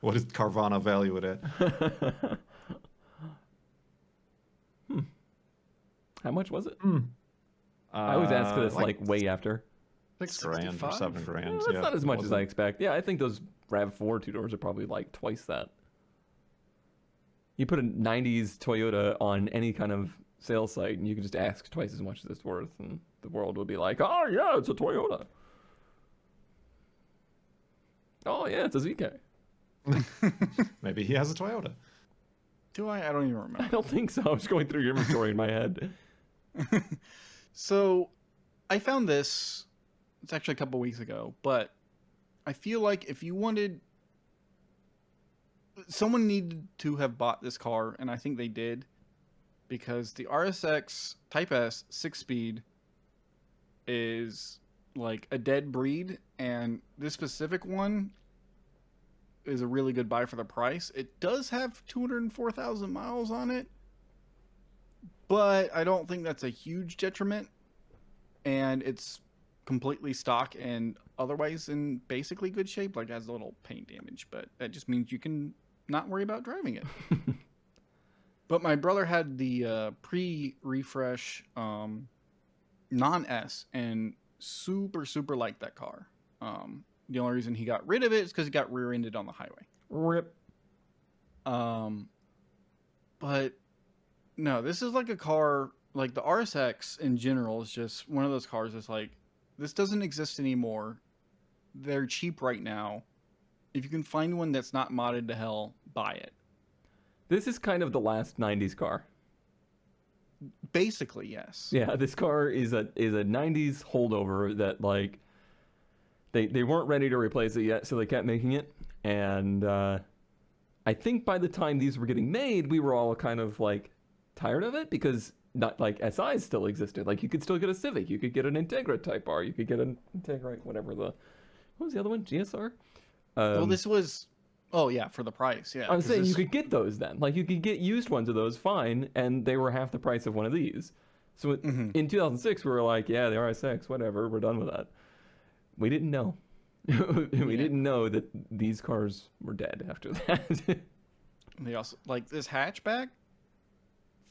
What does Carvana value it at? How much was it? I always ask for this like way after. 6 grand or 65? 7 grand. That's not as much as I expect. Yeah, I think those RAV4 two-doors are probably like twice that. You put a 90s Toyota on any kind of sales site and you can just ask twice as much as it's worth and the world will be like, oh yeah, it's a Toyota. Oh yeah, it's a ZK. Maybe he has a Toyota. Do I? I don't even remember. I don't think so. I was going through your inventory in my head. So, I found this. It's actually a couple weeks ago, but I feel like if you wanted, someone needed to have bought this car, and I think they did, because the RSX Type S 6-speed is like a dead breed, and this specific one is a really good buy for the price. It does have 204,000 miles on it, but I don't think that's a huge detriment, and it's completely stock and otherwise in basically good shape. Like, it has a little paint damage, but that just means you can not worry about driving it. But my brother had the pre-refresh non-S and super liked that car. The only reason he got rid of it is because he got rear-ended on the highway. Rip. But no, this is like a car, like the RSX in general is just one of those cars that's like, this doesn't exist anymore. They're cheap right now. If you can find one that's not modded to hell, buy it. This is kind of the last 90s car. Basically, yes. Yeah, this car is a 90s holdover that like they weren't ready to replace it yet, so they kept making it. And I think by the time these were getting made, we were all kind of like tired of it because not like SIs still existed. Like you could still get a Civic, you could get an Integra Type R, you could get an Integra, whatever what was the other one? GSR? Well, this was, oh yeah, for the price, yeah. I'm saying you could get those then. Like you could get used ones of those fine, and they were half the price of one of these. So in 2006, we were like, yeah, the RSX, whatever, we're done with that. We didn't know. We didn't know that these cars were dead after that. They also, like this hatchback,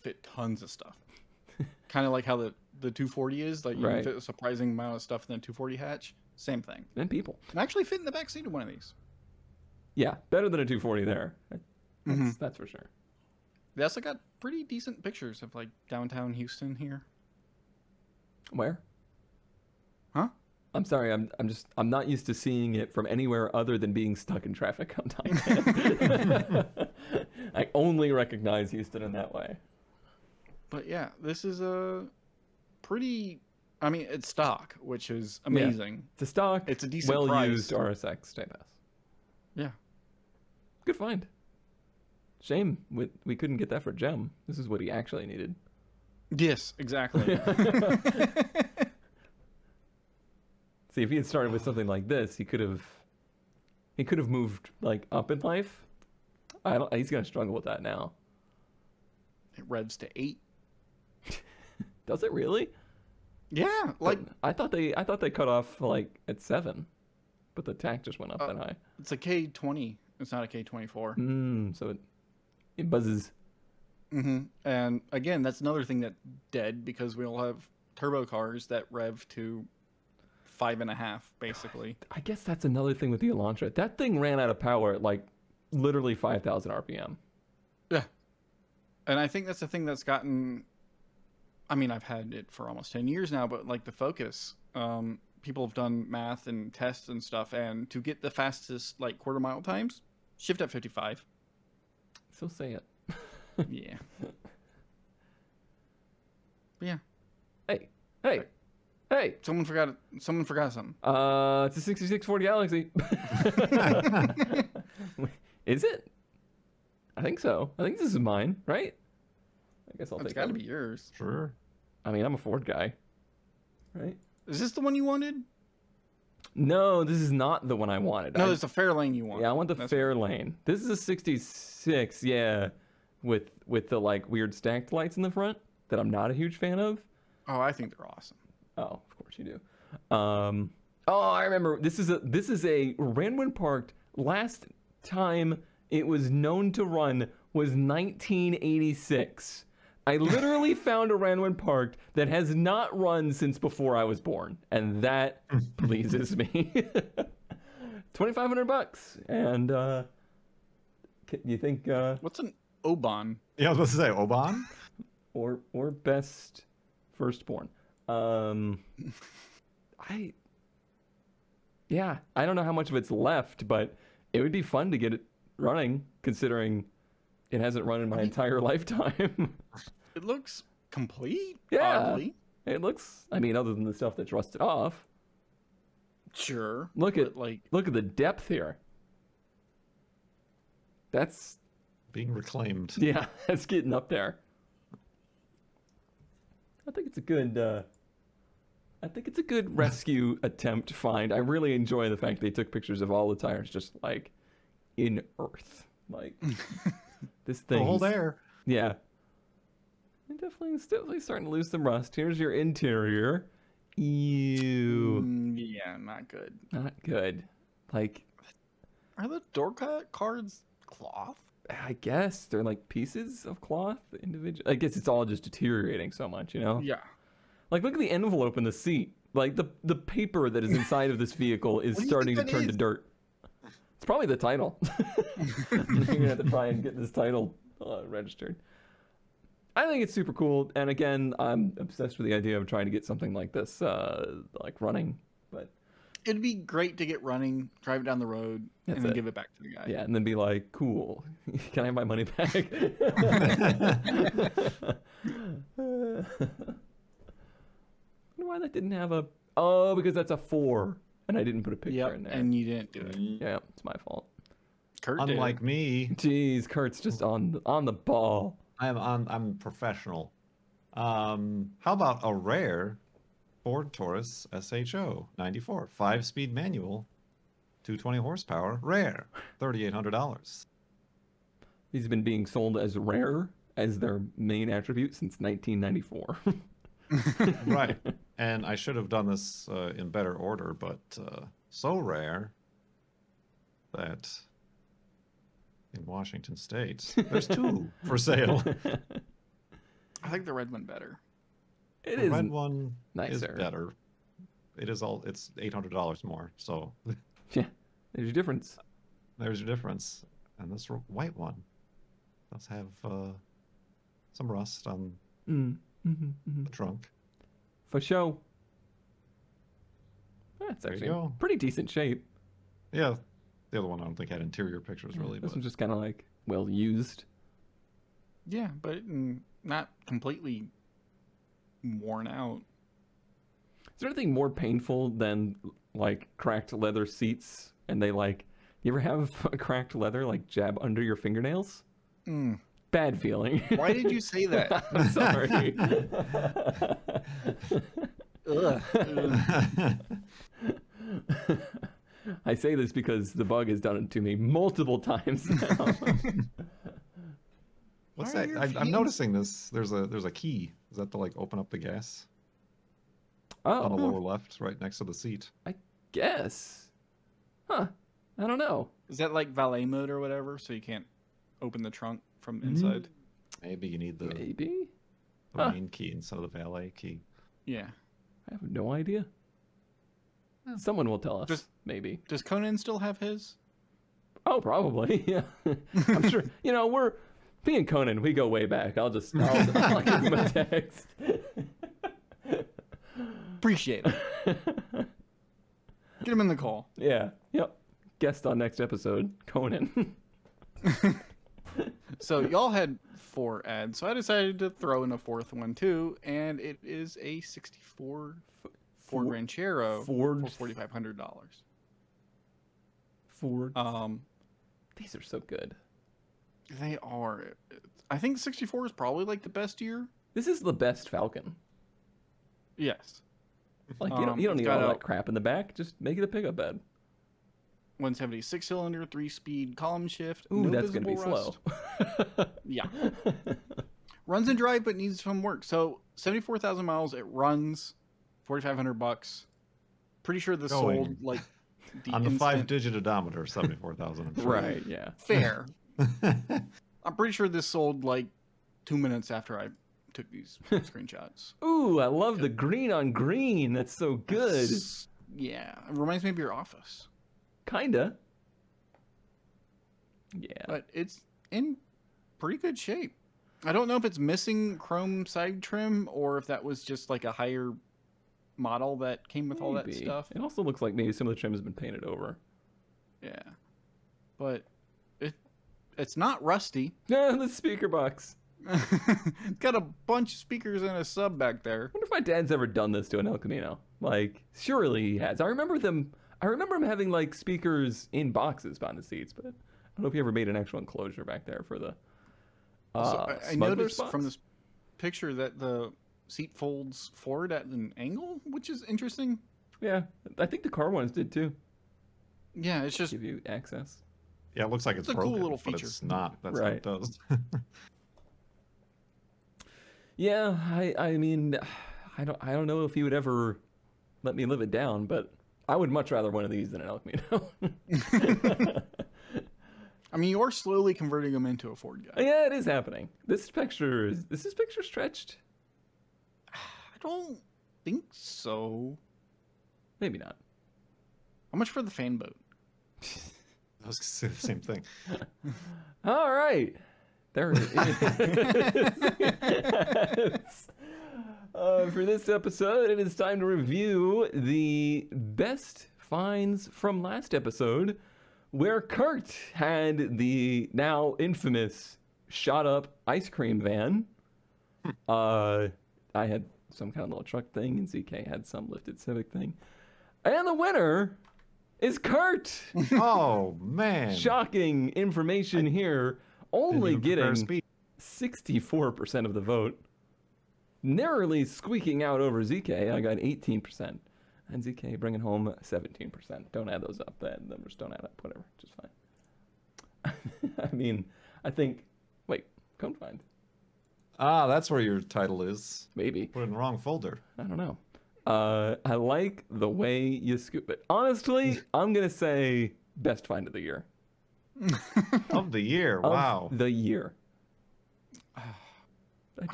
fit tons of stuff. Kind of like how the 240 is, like you can fit a surprising amount of stuff in the 240 hatch. Same thing. And people. And actually fit in the back seat of one of these. Yeah, better than a 240 there. That's for sure. They also got pretty decent pictures of like downtown Houston here. Where? Huh? I'm sorry, I'm not used to seeing it from anywhere other than being stuck in traffic on time. I only recognize Houston in that way. But yeah, this is a pretty, I mean, it's stock, which is amazing. Yeah. It's a stock, it's a decent well-used RSX Type S. Yeah. Good find. Shame we couldn't get that for Gem. This is what he actually needed. Yes, exactly. See, if he had started with something like this, he could have moved like up in life. He's gonna struggle with that now. It revs to 8. Does it really? Yeah, like but I thought they cut off like at 7, but the tack just went up that high. It's a K20. It's not a K24. So it buzzes. And again, that's another thing that's dead because we all have turbo cars that rev to 5.5, basically. I guess that's another thing with the Elantra. That thing ran out of power at like literally 5,000 RPM. Yeah. And I think that's the thing that's gotten, I mean, I've had it for almost 10 years now, but like the Focus, people have done math and tests and stuff, and to get the fastest like quarter mile times, shift at 55. So say it. Yeah. But yeah. Hey. Someone forgot something. It's a 6640 Galaxy. Is it? think so. I think this is mine, right? I guess I'll It's take got to it. be yours. Sure. I mean, I'm a Ford guy, right? Is this the one you wanted? No, this is not the one I wanted. No, it's a Fairlane you want. Yeah, I want the That's Fairlane. This is a 66, yeah, with the like weird stacked lights in the front that I'm not a huge fan of. Oh, I think they're awesome. Oh, of course you do. Oh, I remember. This is a ran when parked. Last time it was known to run was 1986. I literally found a ran when parked that has not run since before I was born, and that pleases me. $2,500, and you think What's an Oban? Yeah, I was about to say Oban. or best firstborn? I don't know how much of it's left, but it would be fun to get it running, considering it hasn't run in my entire lifetime. It looks complete. Yeah. Oddly. It looks, I mean, other than the stuff that's rusted off. Sure. Look at like the depth here. That's Being reclaimed. yeah, that's getting up there. I think it's a good rescue attempt find. I really enjoy the fact they took pictures of all the tires just like in earth. Like this thing. Hold there. Yeah. And definitely starting to lose some rust. Here's your interior. Ew. yeah, not good. Not good. Like, Are the door cards cloth? I guess they're like pieces of cloth individual. I guess it's all just deteriorating so much, you know? Yeah. Like, look at the envelope in the seat. Like, the paper that is inside of this vehicle is What do you starting to think that turn to is? dirt. It's probably the title. You're gonna have to try and get this title registered. I think it's super cool, and again, I'm obsessed with the idea of trying to get something like this, like running. But It'd be great to get running, drive it down the road, That's and then it. give it back to the guy. yeah, and then be like, cool. Can I have my money back? I wonder why that didn't have a. Oh, because that's a 4, and I didn't put a picture Yep, in there. and you didn't do it. Yeah, it's my fault. Kurt did. Unlike me, Jeez, Kurt's just on the ball. I'm professional. How about a rare Ford Taurus SHO 94 5-speed manual, 220 horsepower, rare, $3,800. These have been being sold as rare as their main attribute since 1994. Right. And I should have done this in better order, but so rare that in Washington State there's 2 for sale. I like the red one better. It The is red one is nicer. better. It's $800 more. So Yeah, there's your difference. there's your difference. And this white one does have some rust on the trunk. For show. That's There you actually go. pretty decent shape. Yeah, the other one I don't think had interior pictures really, This but one's just kind of like well used. Yeah, but not completely worn out. Is there anything more painful than like cracked leather seats? And they like, you ever have a cracked leather like jab under your fingernails? Bad feeling. Why did you say that? I'm sorry. Ugh. I say this because the bug has done it to me multiple times now. what's Why are that? your I'm fumes- noticing this. There's a key. Is that to like open up the gas on the Oh, lower left, right next to the seat? I guess. Huh. I don't know. Is that like valet mode or whatever, so you can't open the trunk from inside? Maybe you need the Maybe? main key instead of the valet key. Yeah. I have no idea. Someone will tell us. Just- maybe. Does Conan still have his? Oh, probably. Yeah. I'm sure. You know, me and Conan, we go way back. I'll give him a text. Appreciate it. Get him in the call. Yeah. Yep. Guest on next episode, Conan. So y'all had 4 ads, so I decided to throw in a 4th one too, and it is a '64 Ford Ranchero Ford. for $4,500. Ford. Um, These are so good. They are. I think 64 is probably like the best year. This is the best Falcon. Yes. Like you don't need got all a that crap in the back. Just make it a pickup bed. 176 cylinder, 3-speed column shift. Ooh, no that's gonna be visible slow. rust. Yeah. Runs and drive, but needs some work. So 74,000 miles. It runs, $4,500. Pretty sure this Going. sold like On the instant- 5-digit odometer, 74,000. I'm sure. Right. Yeah. Fair. I'm pretty sure this sold like 2 minutes after I took these screenshots. Ooh, I love the green on green. That's so good. Yeah, it reminds me of your office. Kinda. Yeah. But it's in pretty good shape. I don't know if it's missing chrome side trim or if that was just like a higher model that came with all that Maybe. stuff. It also looks like maybe some of the trim has been painted over. Yeah. But it's not rusty. Yeah, the speaker box. It's got a bunch of speakers and a sub back there. I wonder if my dad's ever done this to an El Camino. Like, surely he has. I remember him having like speakers in boxes behind the seats, but I don't know if he ever made an actual enclosure back there for the So I smuggler's noticed box. from this picture that the seat folds forward at an angle, which is interesting. Yeah, I think the car ones did too. Yeah, it's just Give you access. Yeah, it looks like it's It's a cool broken, little but feature. it's not. That's Right. what it does. Yeah, I mean, I don't know if he would ever let me live it down, but I would much rather one of these than an El Camino. I mean, you are slowly converting them into a Ford guy. Yeah, it is happening. Is this picture stretched? I don't think so. Maybe not. How much for the fan boat? I was going to say the same thing. All right. There it is. For this episode, it is time to review the best finds from last episode, where Kurt had the now infamous shot up ice cream van. I had some kind of little truck thing, and ZK had some lifted Civic thing. And the winner is Kurt. Oh, man. Shocking information here. Only Didn't even prepare getting 64% of the vote. Narrowly squeaking out over ZK. I got 18%. And ZK bringing home 17%. Don't add those up. The numbers don't add up. Whatever. Just fine. I mean, I think... Wait. Cone find. Ah, that's where your title is. Maybe. Put it in the wrong folder. I don't know. I like the way you scoop it. Honestly, I'm going to say best find of the year. Of the year. Of Wow. the year. Are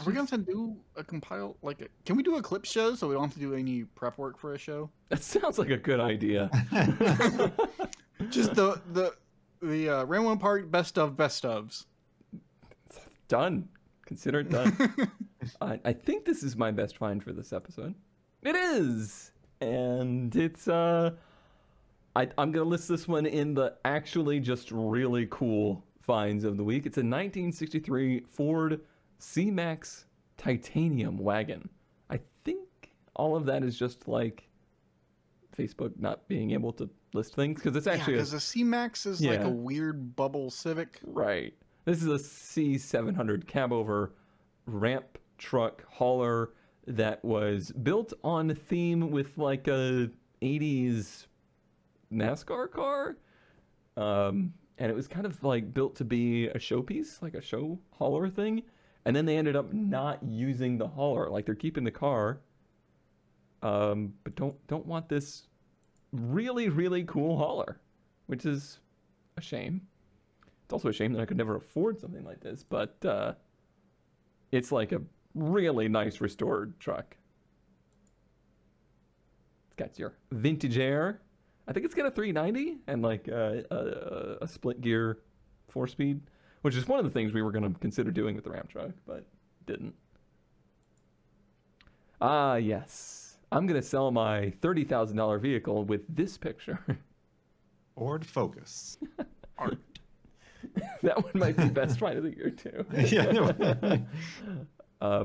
we going to do a compile? Can we do a clip show so we don't have to do any prep work for a show? That sounds like a good idea. Just the Ramon Park best ofs. Done. Consider it done. I think this is my best find for this episode. It is, and it's I'm gonna list this one in the actually just really cool finds of the week. It's a 1963 Ford CMax titanium wagon. I think all of that is just like Facebook not being able to list things because it's actually because the CMax is like Yeah. a weird bubble Civic. right. This is a C700 cabover ramp truck hauler that was built on theme with like a 80s NASCAR car. And it was kind of like built to be a showpiece, like a show hauler thing. And then they ended up not using the hauler. Like they're keeping the car, but don't want this really, really cool hauler, which is a shame. It's also a shame that I could never afford something like this, but it's like a really nice restored truck. It's got your vintage air. I think it's got a 390 and like a split gear 4-speed, which is one of the things we were going to consider doing with the Ram truck, but didn't. Ah, yes. I'm going to sell my $30,000 vehicle with this picture. Ford Focus. Art. That one might be best find of the year, too. Yeah. A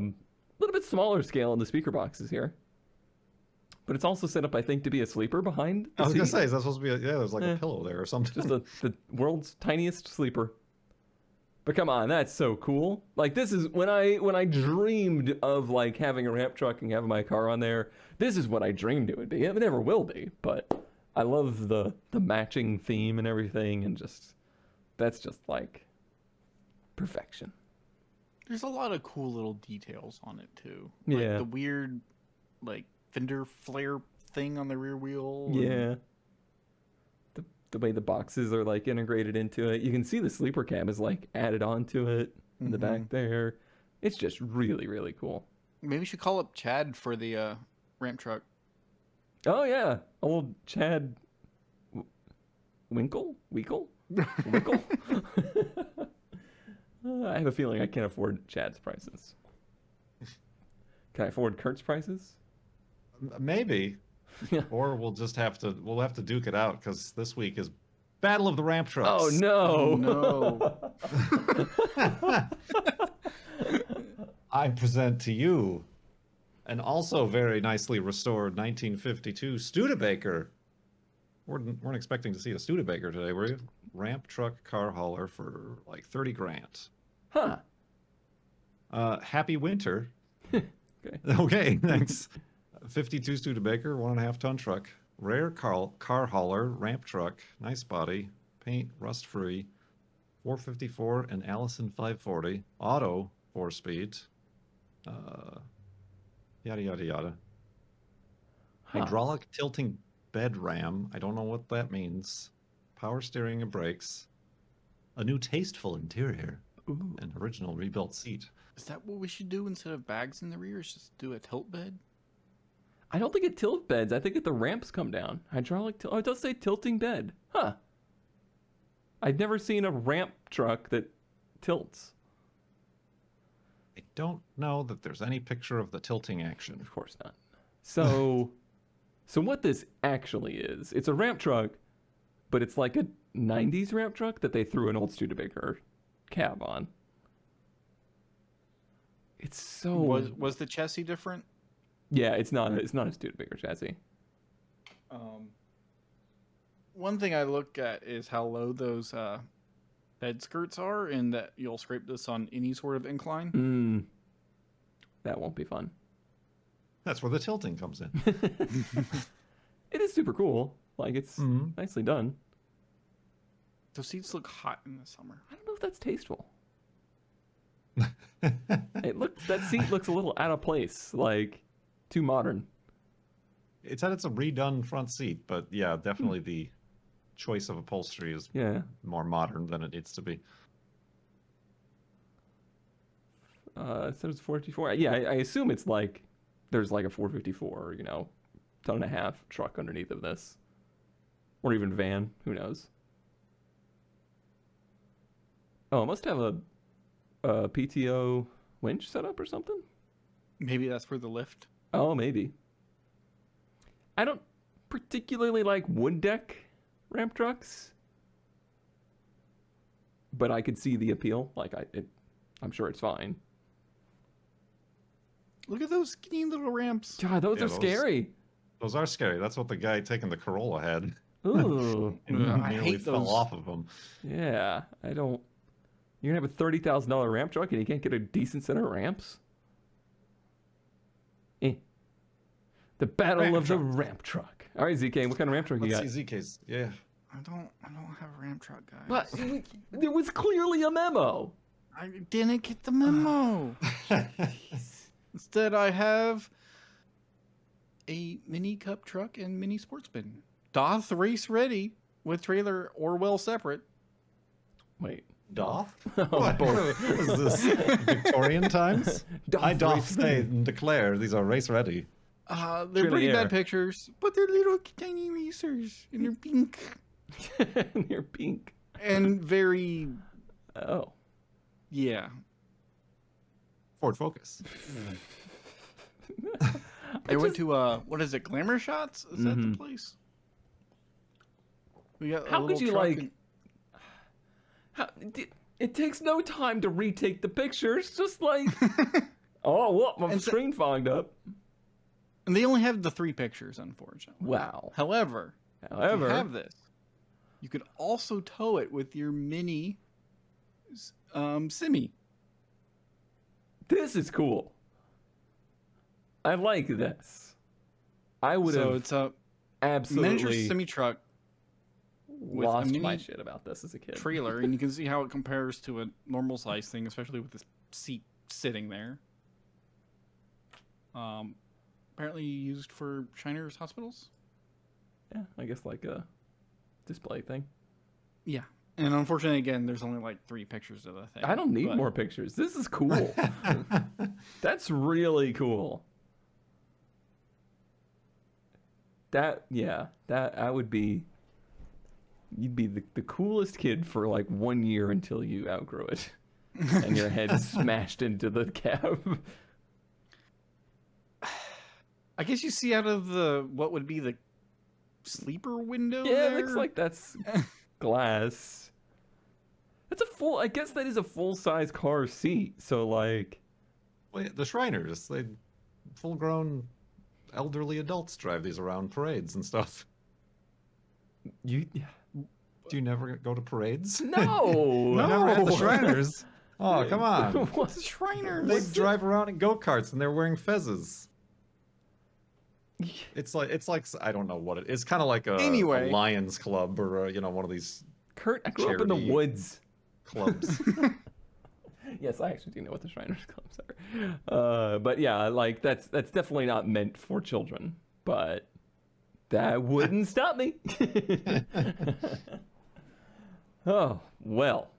little bit smaller scale in the speaker boxes here. But it's also set up, I think, to be a sleeper behind the I was going seat. to say, is that supposed to be, there's like a pillow there or something. Just the world's tiniest sleeper. But come on, that's so cool. Like, this is when I dreamed of like having a ramp truck and having my car on there. This is what I dreamed it would be. It never will be, but I love the matching theme and everything, and just that's just like perfection. There's a lot of cool little details on it too. Yeah. Like the weird, like fender flare thing on the rear wheel. Yeah. The way the boxes are like integrated into it. You can see the sleeper cab is like added onto it in the back there. It's just really, really cool. Maybe we should call up Chad for the ramp truck. Oh yeah, old Chad Winkle? Winkle? I have a feeling I can't afford Chad's prices. Can I afford Kurt's prices? Maybe. Yeah. Or we'll have to duke it out, because this week is Battle of the Ramp Trucks. Oh no. No. I present to you an also very nicely restored 1952 Studebaker. Weren't expecting to see a Studebaker today, were you? Ramp truck car hauler for like 30 grand. Huh. Happy winter. Okay. Okay, thanks. 52 Studebaker, 1.5 ton truck. Rare car hauler, ramp truck, nice body, paint rust free, 454 and Allison 540, auto 4-speed, yada yada yada. Huh. Hydraulic tilting bed ram, I don't know what that means. Power steering and brakes, a new tasteful interior, an original rebuilt seat. Is that what we should do instead of bags in the rear? Is just do a tilt bed? I don't think it tilt beds. I think the ramps come down. Hydraulic tilt. Oh, it does say tilting bed. Huh. I've never seen a ramp truck that tilts. I don't know that there's any picture of the tilting action. Of course not. So, so what this actually is, it's a ramp truck, but it's like a 90s ramp truck that they threw an old Studebaker cab on. It's so... Was the chassis different? Yeah, it's not a Studebaker chassis. One thing I look at is how low those bed skirts are, and that you'll scrape this on any sort of incline. That won't be fun. That's where the tilting comes in. It is super cool. Like, it's nicely done. Those seats look hot in the summer. I don't know if that's tasteful. That seat looks a little out of place, like too modern. It's a redone front seat, but yeah, definitely the choice of upholstery is more modern than it needs to be. It says 454. Yeah, I assume it's like there's like a 454, ton and a half truck underneath of this, or even van. Who knows? Oh, it must have a PTO winch setup or something. Maybe that's for the lift. Oh, maybe. I don't particularly like wood deck ramp trucks, but I could see the appeal. Like, I'm sure it's fine. Look at those skinny little ramps. God, those are scary. Those are scary. That's what the guy taking the Corolla had. Ooh. I nearly hate fell those. off of him. Yeah, I don't... You're going to have a $30,000 ramp truck and you can't get a decent set of ramps? The battle of the ramp truck. All right, ZK, what kind of ramp truck you got? Let's see ZK's. Yeah. I don't have a ramp truck, guys. But there was clearly a memo. I didn't get the memo. Instead, I have a mini cup truck and mini sportsman. Doth race ready with trailer or well separate. Wait. Doth? What? Is this Victorian times? I doth say and declare these are race ready. They're pretty bad pictures, but they're little tiny racers, and they're pink. They're pink. And very... Oh. Yeah. Ford Focus. I went to, what is it, Glamour Shots? Is that the place? We got How could you, like... It takes no time to retake the pictures, just like... Oh, well, my screen fogged up. And they only have the 3 pictures, unfortunately. Wow. However, if you have this, you could also tow it with your mini Simi. This is cool. I like this. I would So have it's a absolutely miniature semi truck with a lost mini my shit about this as a kid. trailer, and you can see how it compares to a normal size thing, especially with the seat sitting there. Apparently used for Shiner's hospitals. Yeah, I guess like a display thing. Yeah, and unfortunately, again, there's only like 3 pictures of the thing. I don't need but- more pictures. This is cool. That's really cool. That I would be. You'd be the coolest kid for like 1 year until you outgrow it, and your head smashed into the cab. I guess you see out of the what would be the sleeper window. Yeah, there? it looks like that's glass. That's a full. I guess that is a full-size car seat. So like, Well, yeah, the Shriners, they full-grown elderly adults drive these around parades and stuff. you Do you never go to parades? no Never at the No. Shriners. Oh, come on. What? Shriners. They drive around in go-karts and they're wearing fezzes. It's like I don't know what it is. It's kind of like a Anyway. Lions Club or one of these Kurt, I grew up in the Charity. woods. clubs. Yes, I actually do know what the Shriners Clubs are. But yeah, like that's definitely not meant for children. But that wouldn't stop me. Oh, well.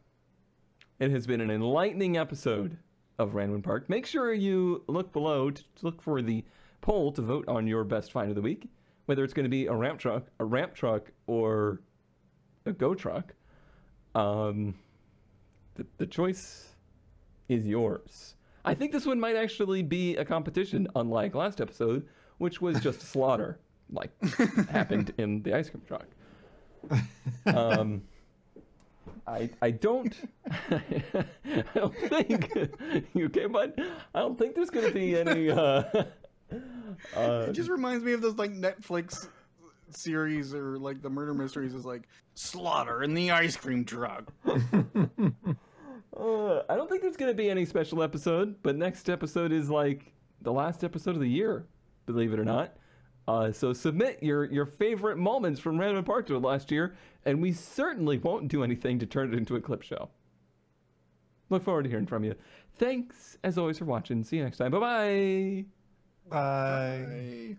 It has been an enlightening episode of Random Park. Make sure you look below to look for the poll to vote on your best find of the week, whether it's going to be a ramp truck, or a go truck. The choice is yours. I think this one might actually be a competition, unlike last episode, which was just slaughter, like happened in the ice cream truck. I don't think you okay, bud? I don't think there's gonna be any. It just reminds me of those like Netflix series or like the murder mysteries is like slaughter in the ice cream truck. I don't think there's gonna be any special episode, but next episode is like the last episode of the year, believe it or not. So submit your favorite moments from Random Park to last year, and we certainly won't do anything to turn it into a clip show. Look forward to hearing from you. Thanks, as always, for watching. See you next time. Bye-bye. Bye. Bye.